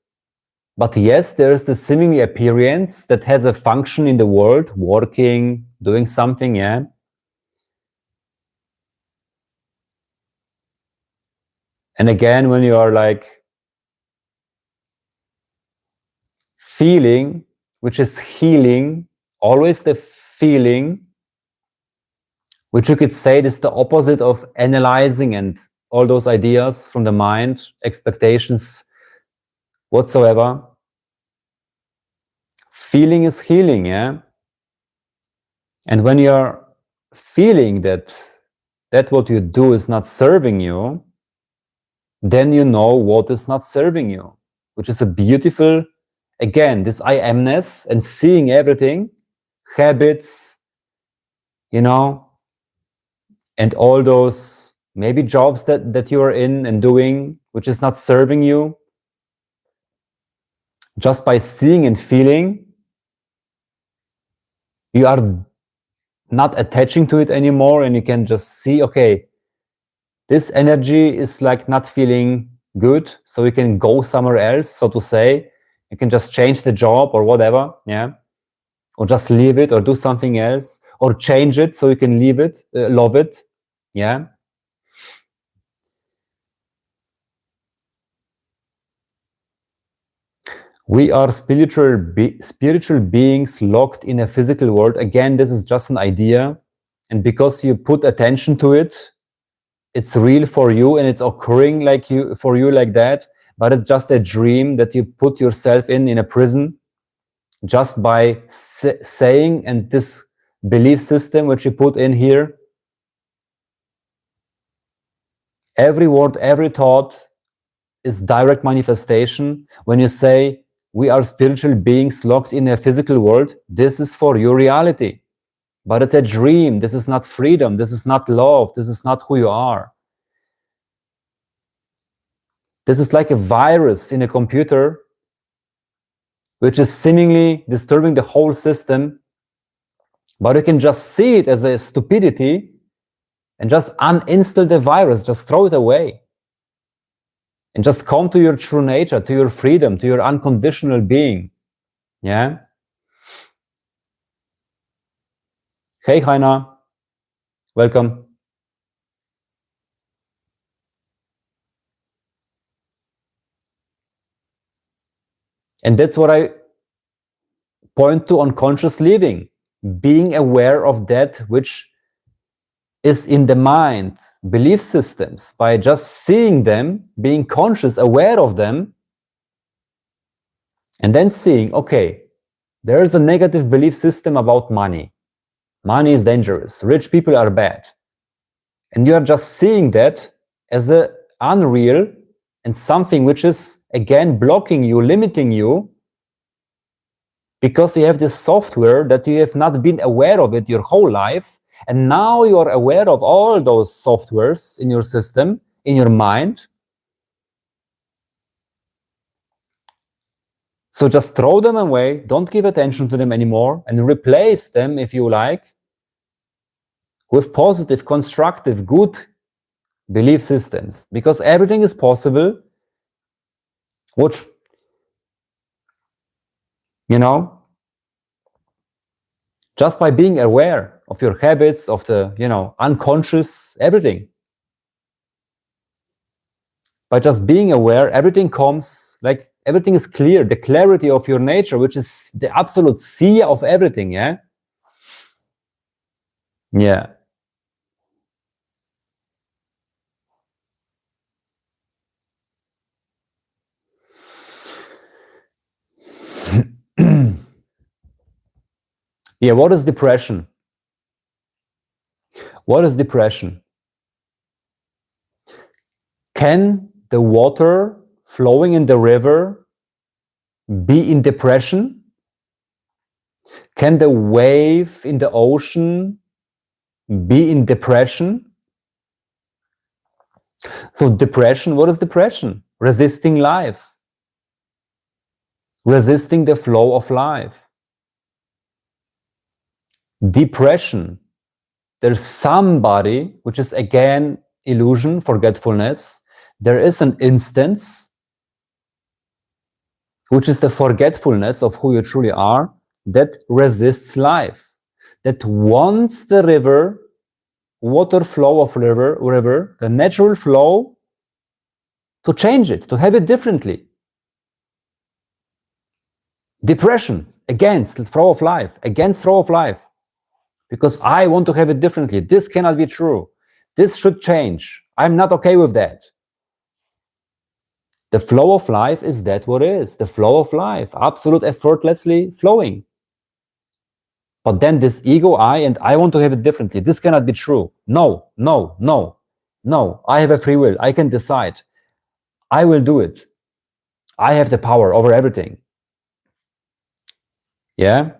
But yes, there's the seemingly appearance that has a function in the world, working, doing something, yeah? And again, when you are like feeling, which is healing, always the feeling, which you could say is the opposite of analyzing and all those ideas from the mind, expectations, whatsoever. Feeling is healing, yeah? And when you're feeling that what you do is not serving you, then you know what is not serving you, which is a beautiful, again, this I amness and seeing everything, habits, you know, and all those maybe jobs that you are in and doing, which is not serving you. Just by seeing and feeling, you are not attaching to it anymore, and you can just see, okay, this energy is like not feeling good, so you can go somewhere else, so to say. You can just change the job or whatever, yeah, or just leave it or do something else, or change it so you can leave it, love it, yeah. We are spiritual beings locked in a physical world. Again, this is just an idea, and because you put attention to it, it's real for you and it's occurring like for you like that, but it's just a dream that you put yourself in a prison, just by saying, and this belief system which you put in here, every word, every thought is direct manifestation. When you say we are spiritual beings locked in a physical world, this is for your reality, but it's a dream. This is not freedom. This is not love. This is not who you are. This is like a virus in a computer which is seemingly disturbing the whole system, but you can just see it as a stupidity and just uninstall the virus, just throw it away, and just come to your true nature, to your freedom, to your unconditional being. Yeah? Hey, Heiner. Welcome. And that's what I point to on conscious living, being aware of that which is in the mind, belief systems, by just seeing them, being conscious, aware of them, and then seeing, okay, there is a negative belief system about money. Money is dangerous. Rich people are bad. And you are just seeing that as a unreal and something which is, again, blocking you, limiting you, because you have this software that you have not been aware of it your whole life, and now you are aware of all those softwares in your system, in your mind. So just throw them away, don't give attention to them anymore, and replace them, if you like, with positive, constructive, good belief systems, because everything is possible, which, you know, just by being aware of your habits, of the, you know, unconscious, everything. By just being aware, everything comes, like everything is clear, the clarity of your nature, which is the absolute seer of everything, yeah? Yeah. Yeah, what is depression? What is depression? Can the water flowing in the river be in depression? Can the wave in the ocean be in depression? So depression, what is depression? Resisting life. Resisting the flow of life. Depression. There's somebody, which is again illusion, forgetfulness. There is an instance, which is the forgetfulness of who you truly are, that resists life, that wants the river, water flow of river, the natural flow, to change it, to have it differently. Depression, against flow of life, against flow of life, because I want to have it differently. This cannot be true. This should change. I'm not okay with that. The flow of life is that what is, the flow of life, absolute effortlessly flowing. But then this ego, and I want to have it differently. This cannot be true. No, no, no, no. I have a free will. I can decide. I will do it. I have the power over everything. Yeah?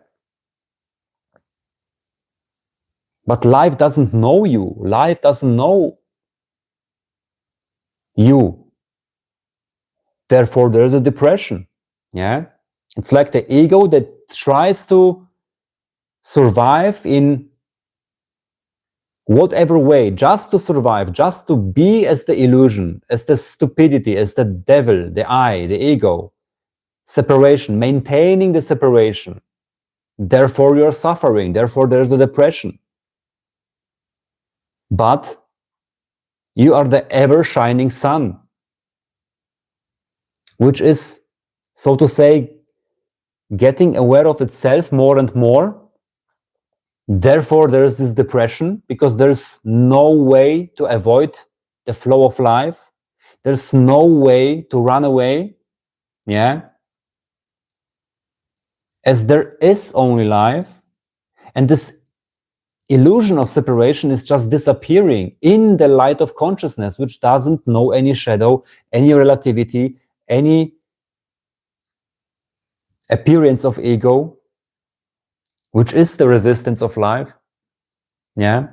But life doesn't know you. Life doesn't know you. Therefore, there is a depression. Yeah? It's like the ego that tries to survive in whatever way, just to survive, just to be as the illusion, as the stupidity, as the devil, the I, the ego, separation, maintaining the separation. Therefore you're suffering, therefore there's a depression. But you are the ever-shining sun, which is, so to say, getting aware of itself more and more. Therefore, there is this depression, because there's no way to avoid the flow of life. There's no way to run away, yeah? As there is only life, and this illusion of separation is just disappearing in the light of consciousness, which doesn't know any shadow, any relativity, any appearance of ego, which is the resistance of life, yeah?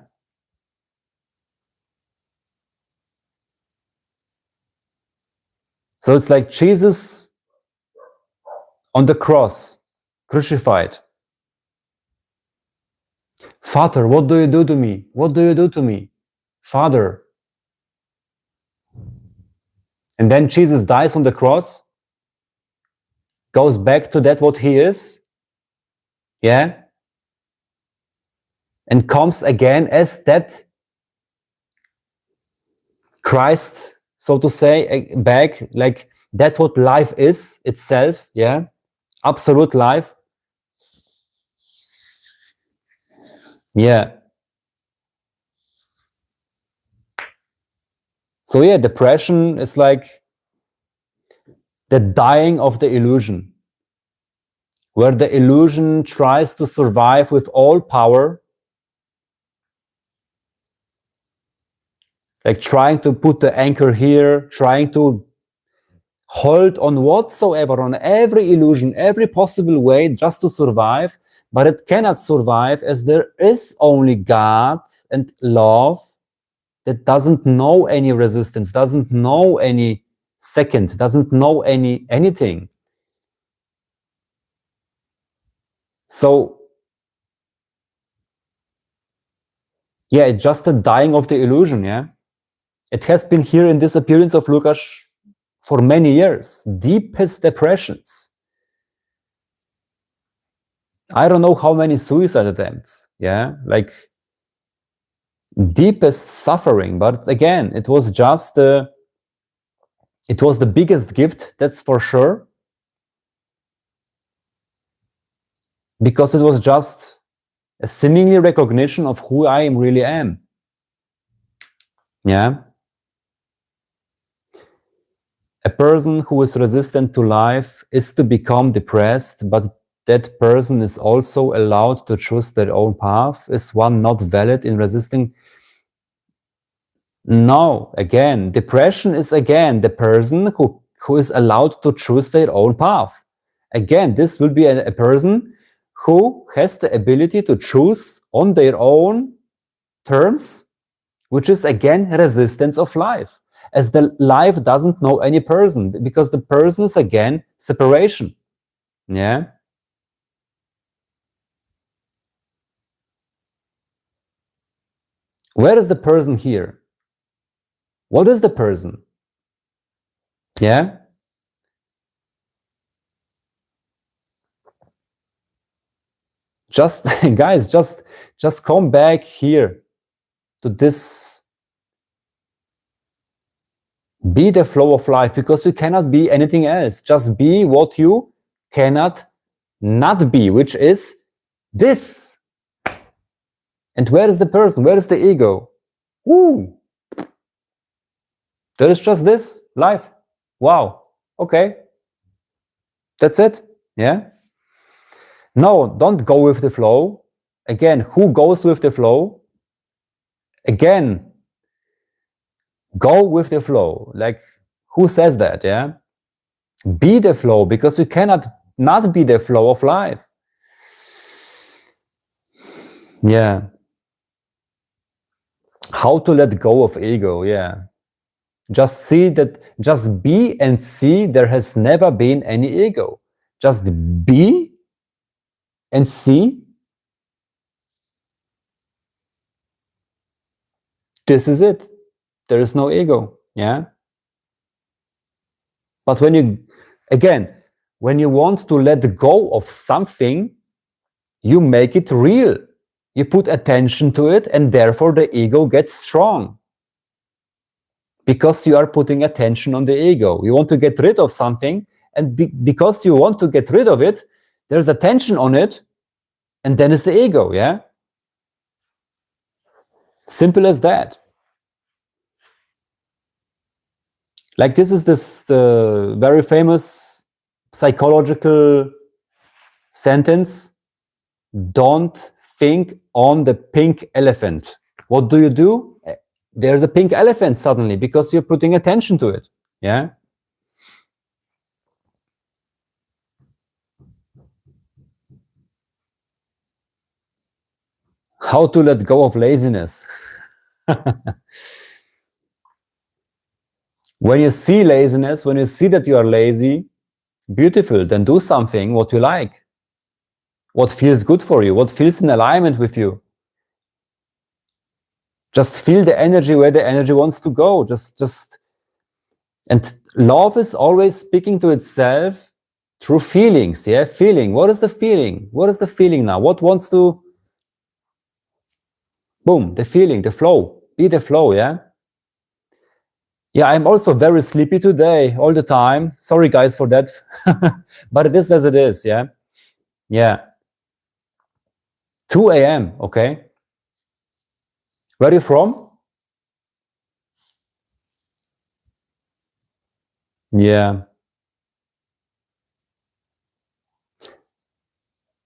So it's like Jesus on the cross, crucified. Father, what do you do to me? What do you do to me? Father. And then Jesus dies on the cross, goes back to that what he is, yeah? And comes again as that Christ, so to say, back, like that what life is itself, yeah? Absolute life. Yeah. So yeah, depression is like the dying of the illusion, where the illusion tries to survive with all power, like trying to put the anchor here, trying to hold on whatsoever, on every illusion, every possible way just to survive, but it cannot survive, as there is only God and love that doesn't know any resistance, doesn't know any second, doesn't know anything. So yeah, it's just the dying of the illusion, yeah? It has been here in this appearance of Lukasz for many years. Deepest depressions. I don't know how many suicide attempts, yeah? Like deepest suffering, but again, it was just it was the biggest gift, that's for sure, because it was just a seemingly recognition of who I really am. Yeah. A person who is resistant to life is to become depressed, but that person is also allowed to choose their own path. Is one not valid in resisting? No, again, depression is again the person who is allowed to choose their own path. Again, this will be a person who has the ability to choose on their own terms, which is again resistance of life, as the life doesn't know any person, because the person is again separation. Yeah. Where is the person here? What is the person? Yeah. Just guys, just come back here to this. Be the flow of life, because you cannot be anything else. Just be what you cannot not be, which is this. And where is the person? Where is the ego? Woo! There is just this life. Wow. Okay. That's it. Yeah. No, don't go with the flow. Again, who goes with the flow? Again, go with the flow. Like, who says that? Yeah. Be the flow, because you cannot not be the flow of life. Yeah. How to let go of ego? Yeah. Just see that, just be and see there has never been any ego. Just be and see This is it. There is no ego. Yeah. But when you, again, when you want to let go of something, you make it real. You put attention to it, and therefore the ego gets strong. Because you are putting attention on the ego. You want to get rid of something, and because you want to get rid of it, there's attention on it, and then it's the ego, yeah? Simple as that. Like this is this very famous psychological sentence, don't think on the pink elephant. What do? There's a pink elephant suddenly because you're putting attention to it, yeah? How to let go of laziness. When you see laziness, when you see that you are lazy, beautiful, then do something what you like, what feels good for you, what feels in alignment with you. Just feel the energy where the energy wants to go. And love is always speaking to itself through feelings, yeah? Feeling. What is the feeling? What is the feeling now? What wants to... Boom, the feeling, the flow. Be the flow, yeah? Yeah, I'm also very sleepy today, all the time. Sorry, guys, for that. But it is as it is, yeah? Yeah. 2 a.m., okay? Where are you from? Yeah.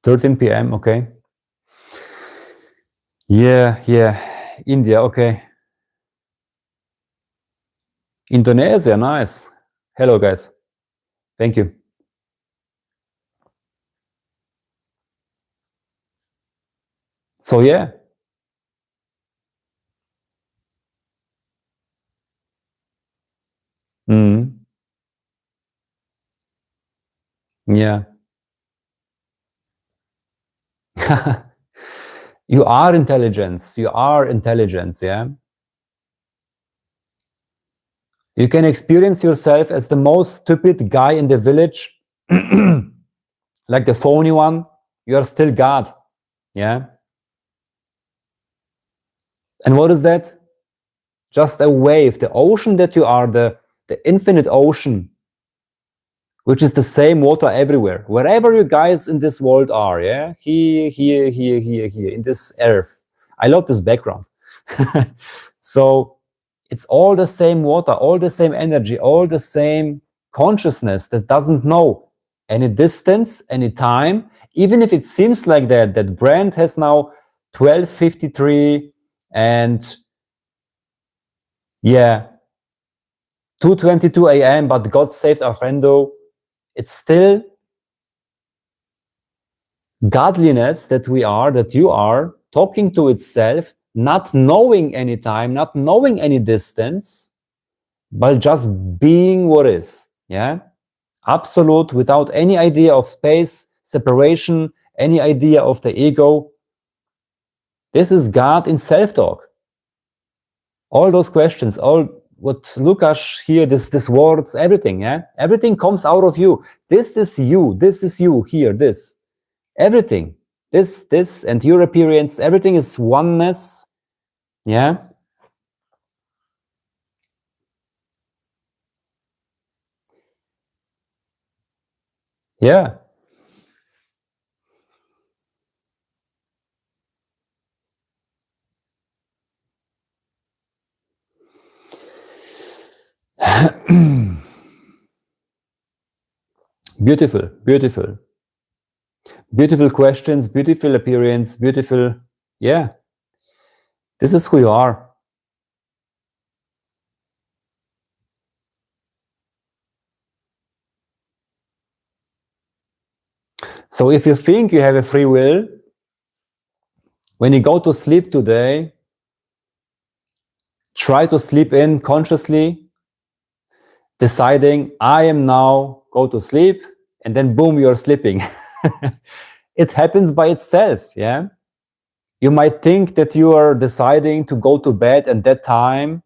13 p.m., okay. Yeah. India, okay. Indonesia, nice. Hello, guys. Thank you. So, yeah. Yeah. You are intelligence. You are intelligence, yeah? You can experience yourself as the most stupid guy in the village, like the phony one. You are still God, yeah? And what is that? Just a wave, the ocean that you are, the infinite ocean, which is the same water everywhere. Wherever you guys in this world are, yeah? Here, in this earth. I love this background. So it's all the same water, all the same energy, all the same consciousness that doesn't know any distance, any time. Even if it seems like that Brand has now 12:53 and yeah, 2:22 a.m., but God saved our friendo. It's still godliness that we are, that you are, talking to itself, not knowing any time, not knowing any distance, but just being what is, yeah? Absolute, without any idea of space, separation, any idea of the ego. This is God in self-talk. All those questions, all what Lukasz here, this words, everything, yeah? Everything comes out of you. This is you here, this. Everything, this, and your appearance, everything is oneness, yeah? Yeah. Beautiful, beautiful. Beautiful questions, beautiful appearance, beautiful, yeah. This is who you are. So if you think you have a free will, when you go to sleep today, try to sleep in consciously, deciding, I am now, go to sleep, and then boom, you're sleeping. It happens by itself, yeah? You might think that you are deciding to go to bed at that time,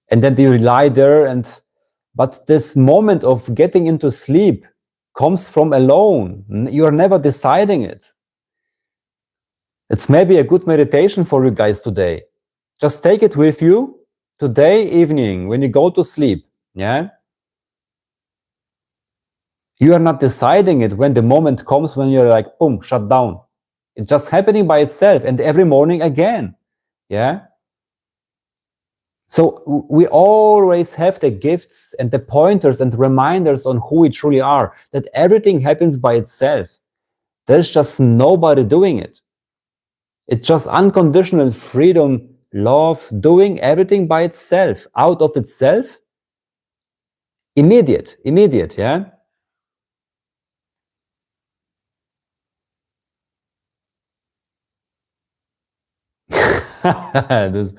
and then you lie there, but this moment of getting into sleep comes from alone. You are never deciding it. It's maybe a good meditation for you guys today. Just take it with you today evening when you go to sleep. Yeah. You are not deciding it when the moment comes when you're like, boom, shut down. It's just happening by itself, and every morning again. Yeah. So we always have the gifts and the pointers and reminders on who we truly are, that everything happens by itself. There's just nobody doing it. It's just unconditional freedom, love, doing everything by itself, out of itself. Immediate, yeah? That's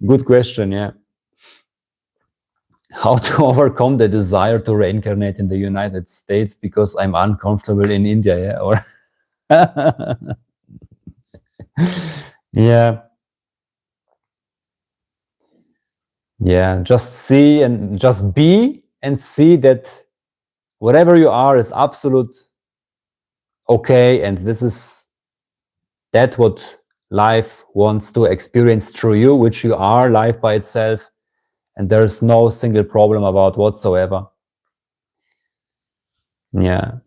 good question, yeah. How to overcome the desire to reincarnate in the United States because I'm uncomfortable in India, yeah? Or yeah. Yeah, just see and just be and see that whatever you are is absolute okay, and this is that what life wants to experience through you, which you are, life by itself, and there's no single problem about whatsoever. Yeah.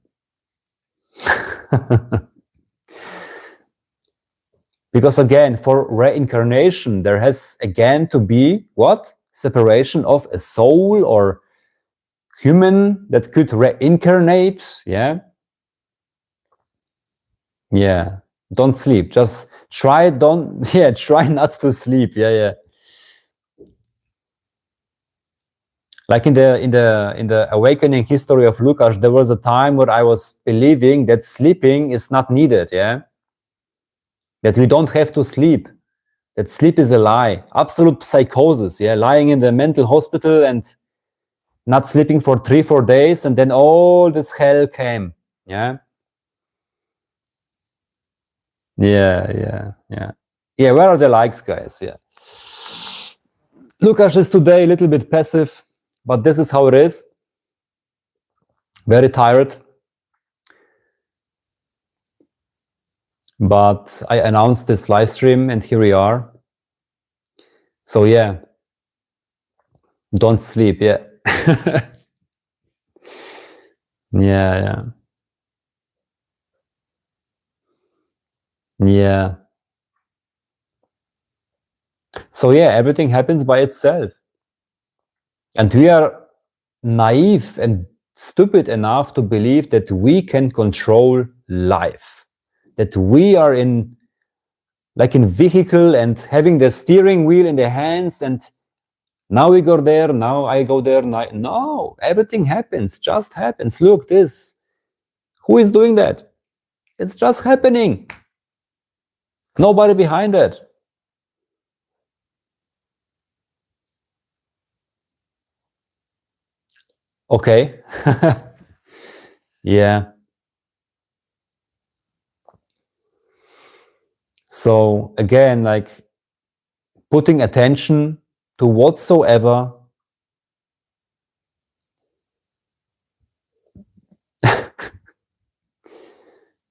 Because again, for reincarnation, there has again to be what? Separation of a soul or human that could reincarnate, yeah? Yeah. Don't sleep. Just try try not to sleep. Yeah. Like in the awakening history of Lukasz, there was a time where I was believing that sleeping is not needed, yeah? That we don't have to sleep. That sleep is a lie. Absolute psychosis, yeah? Lying in the mental hospital and not sleeping for 3-4 days, and then all this hell came, yeah? Yeah. Yeah, where are the likes, guys? Yeah. Lukasz is today a little bit passive, but this is how it is. Very tired. But I announced this live stream and here we are. So yeah, don't sleep, yeah. Yeah. So yeah, everything happens by itself. And we are naive and stupid enough to believe that we can control life. That we are in vehicle and having the steering wheel in the hands, and now we go there, now I go there. No, everything happens, just happens. Look, this. Who is doing that? It's just happening. Nobody behind it. Okay. Yeah. So again, like putting attention to whatsoever.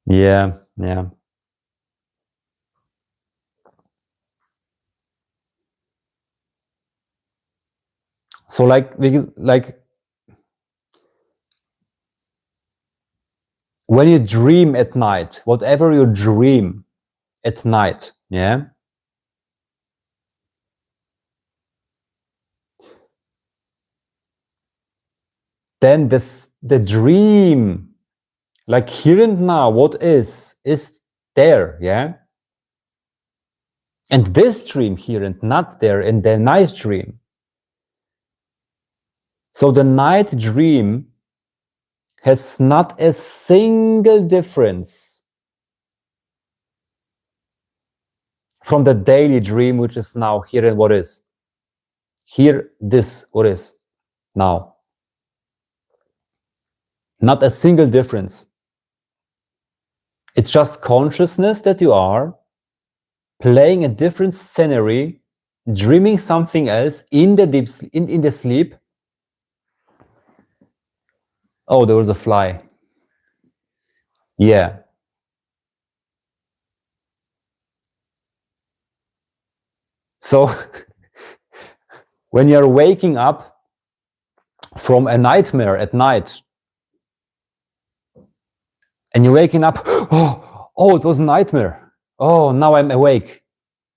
Yeah. So like when you dream at night, whatever you dream at night, yeah, then the dream, like here and now, what is there, yeah? And this dream here and not there in the night dream. So the night dream has not a single difference from the daily dream, which is now here and what is. Here, this, what is now. Not a single difference. It's just consciousness that you are playing a different scenery, dreaming something else in the deep in the sleep. Oh, there was a fly. Yeah. So when you're waking up from a nightmare at night, and you're waking up, oh, it was a nightmare. Oh, now I'm awake.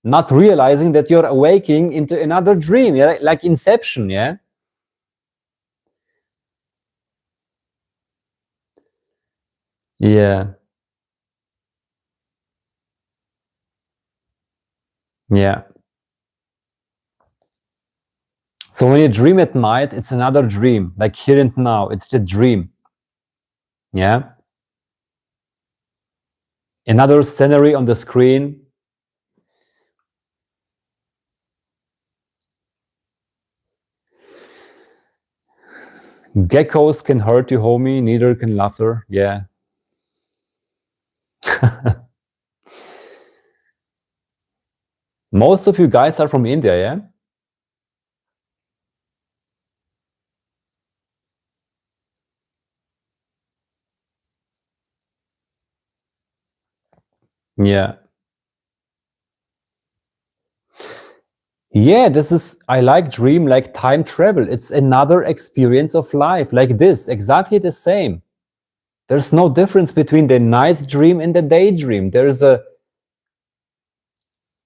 Not realizing that you're awaking into another dream, yeah? Like Inception, yeah? Yeah. Yeah. So when you dream at night, it's another dream, like here and now, it's the dream. Yeah. Another scenery on the screen. Geckos can hurt you, homie, neither can laughter. Yeah. Most of you guys are from India, yeah? Yeah. Yeah, this is, I like dream, like time travel. It's another experience of life, like this, exactly the same. There's no difference between the night dream and the daydream. There's the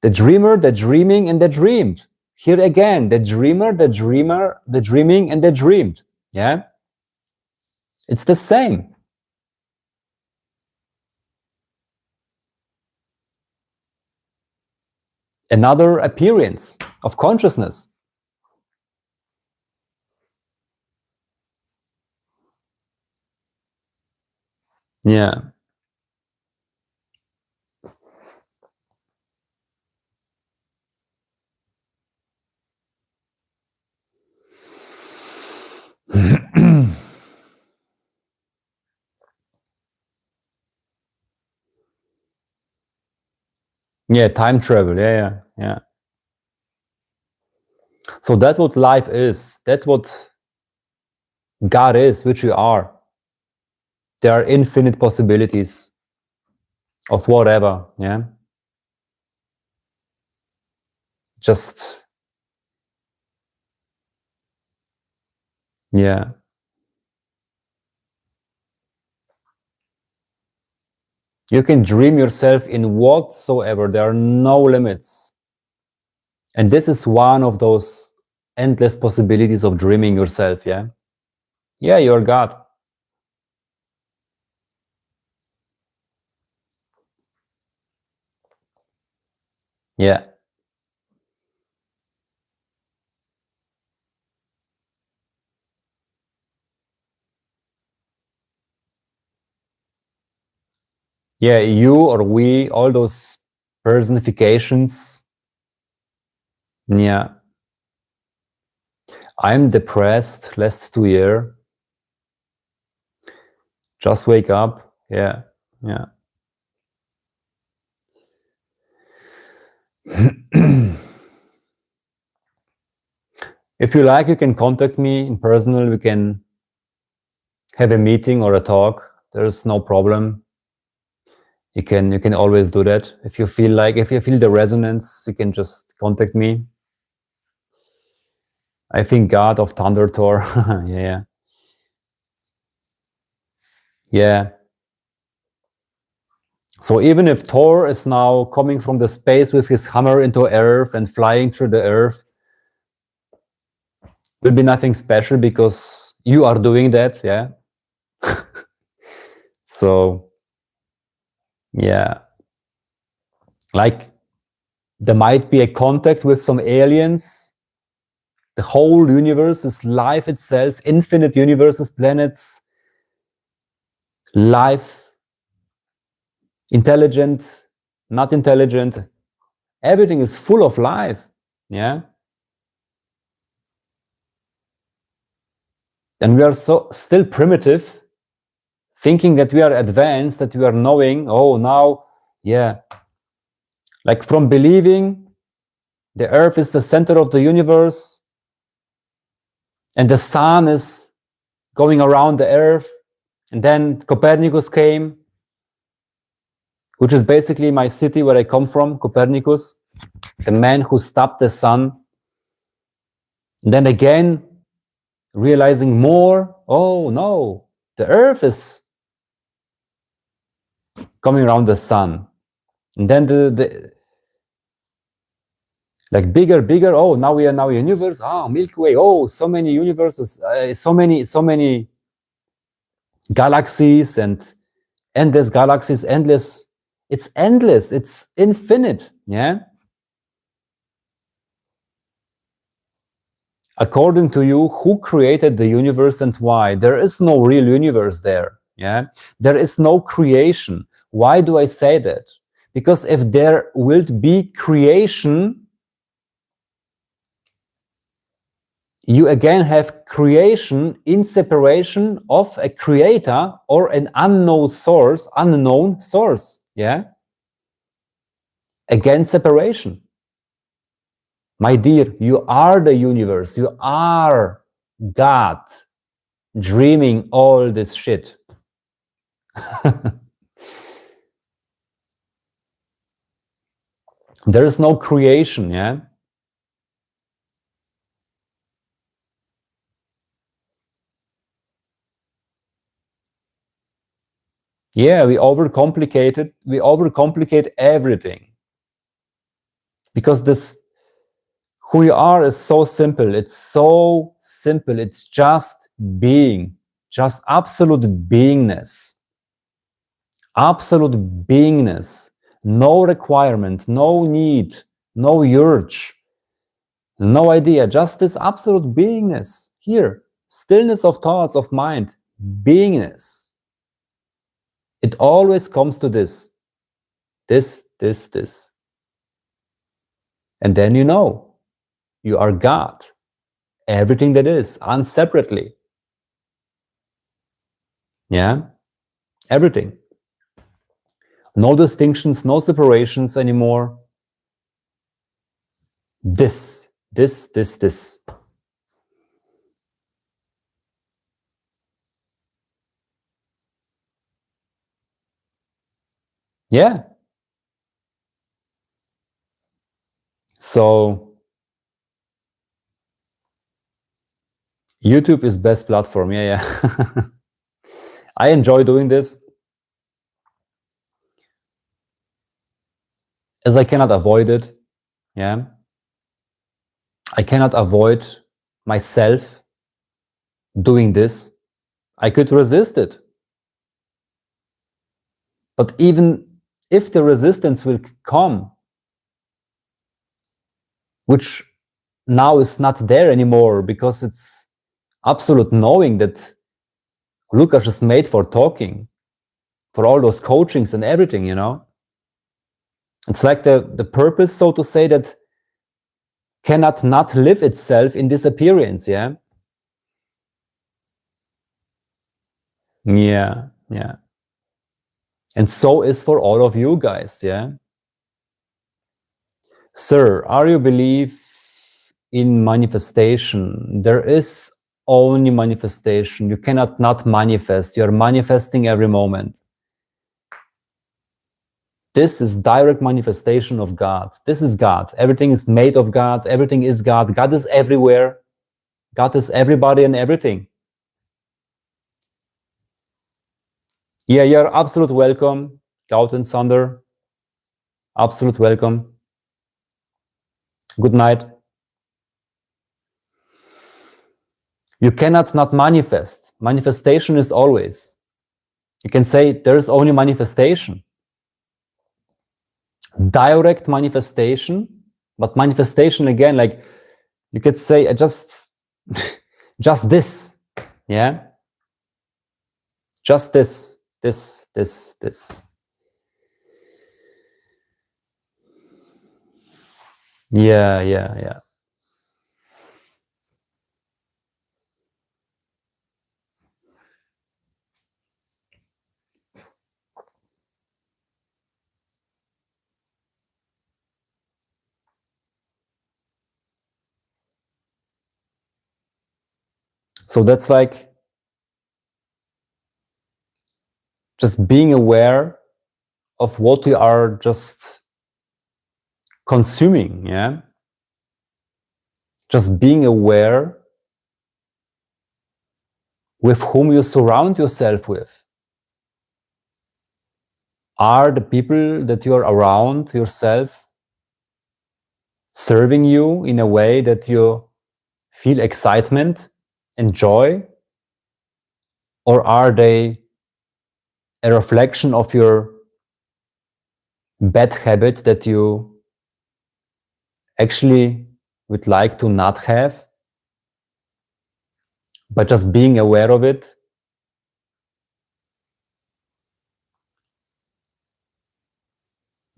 dreamer, the dreaming, and the dreamed. Here again, the dreamer, the dreaming, and the dreamed. Yeah? It's the same. Another appearance of consciousness. Yeah. Yeah, time travel. Yeah. So that's what life is. That's what God is, which you are. There are infinite possibilities of whatever. Yeah. Just, yeah. You can dream yourself in whatsoever. There are no limits. And this is one of those endless possibilities of dreaming yourself, yeah? Yeah, you're God. Yeah. Yeah, you or we, all those personifications. Yeah. I'm depressed last 2 years. Just wake up. Yeah. Yeah. If you like, you can contact me in personal. We can have a meeting or a talk. There's no problem. You can always do that. If you feel the resonance, you can just contact me. I think God of Thunder Thor. Yeah. Yeah. So even if Thor is now coming from the space with his hammer into Earth and flying through the Earth, will be nothing special because you are doing that, yeah. So yeah, like there might be a contact with some aliens. The whole universe is life itself, infinite universes, planets, life, intelligent, not intelligent. Everything is full of life, yeah. And we are so still primitive, thinking that we are advanced, that we are knowing, oh, now, yeah, like from believing the earth is the center of the universe and the sun is going around the earth, and then Copernicus came, which is basically my city where I come from, Copernicus, the man who stopped the sun. And then again, realizing more, oh no, the earth is coming around the sun. And then the like bigger, oh, now we are now a universe, Milky Way, oh, so many universes, so many galaxies and endless galaxies, endless, it's endless, it's infinite, yeah? According to you, who created the universe and why? There is no real universe there, yeah? There is no creation. Why do I say that? Because if there will be creation, you again have creation in separation of a creator or an unknown source, yeah? Again, separation. My dear, you are the universe, you are God dreaming all this shit. There is no creation, yeah? Yeah, we overcomplicate everything. Because this, who you are is so simple. It's so simple. It's just being, just absolute beingness. Absolute beingness. No requirement, no need, no urge, no idea. Just this absolute beingness. Here, stillness of thoughts, of mind, beingness. It always comes to this. This. And then you know, you are God. Everything that is, unseparately. Yeah? Everything. No distinctions, no separations anymore. This. Yeah. So YouTube is best platform. Yeah. I enjoy doing this as I cannot avoid it. Yeah. I cannot avoid myself doing this. I could resist it. But even if the resistance will come, which now is not there anymore because it's absolute knowing that Lukasz is made for talking, for all those coachings and everything, you know. It's like the purpose, so to say, that cannot not live itself in disappearance, yeah? Yeah. And so is for all of you guys, yeah? Sir, are you believe in manifestation? There is only manifestation. You cannot not manifest. You're manifesting every moment. This is direct manifestation of God. This is God. Everything is made of God. Everything is God. God is everywhere. God is everybody and everything. Yeah, you're absolute welcome, Gaut and Sander. Absolute welcome. Good night. You cannot not manifest. Manifestation is always. You can say there is only manifestation. Direct manifestation, but manifestation again, like you could say just this, yeah? Just this. Yeah. So that's like just being aware of what we are just consuming, yeah? Just being aware with whom you surround yourself with. Are the people that you are around yourself serving you in a way that you feel excitement and joy? Or are they a reflection of your bad habit that you actually would like to not have? But just being aware of it.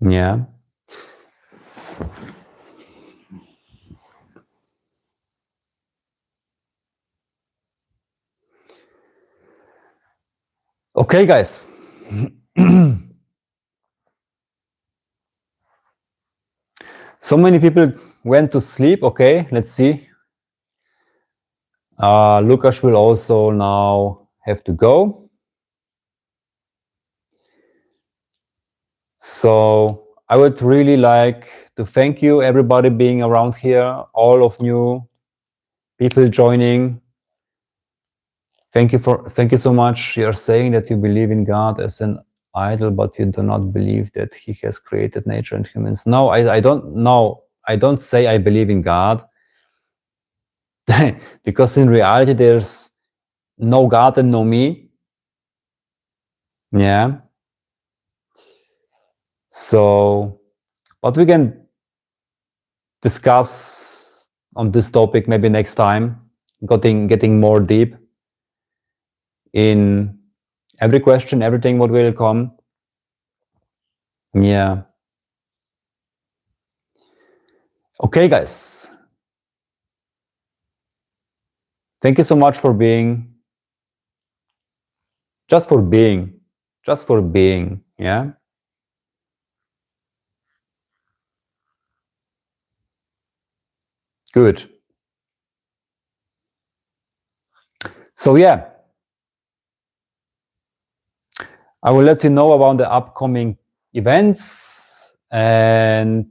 Yeah. Okay, guys. So many people went to sleep. Okay, let's see. Lukasz will also now have to go. So I would really like to thank you, everybody being around here, all of you people joining. Thank you so much. You are saying that you believe in God as an idol, but you do not believe that He has created nature and humans. No, I don't know. I don't say I believe in God, because in reality there's no God and no me. Yeah. So, but we can discuss on this topic maybe next time, getting more deep in every question, everything what will come. Yeah. Okay, guys. Thank you so much for being. Just for being. Yeah. Good. So yeah, I will let you know about the upcoming events, and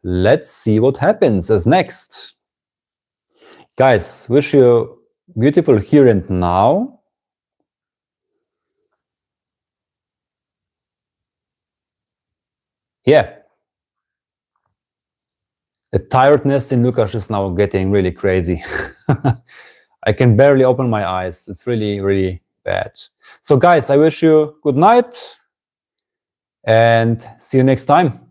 let's see what happens as next. Guys, wish you beautiful here and now. Yeah. The tiredness in Lukasz is now getting really crazy. I can barely open my eyes. It's really, really bad. So guys, I wish you good night and see you next time.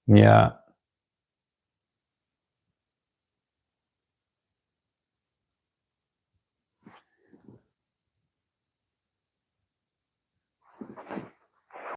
Yeah.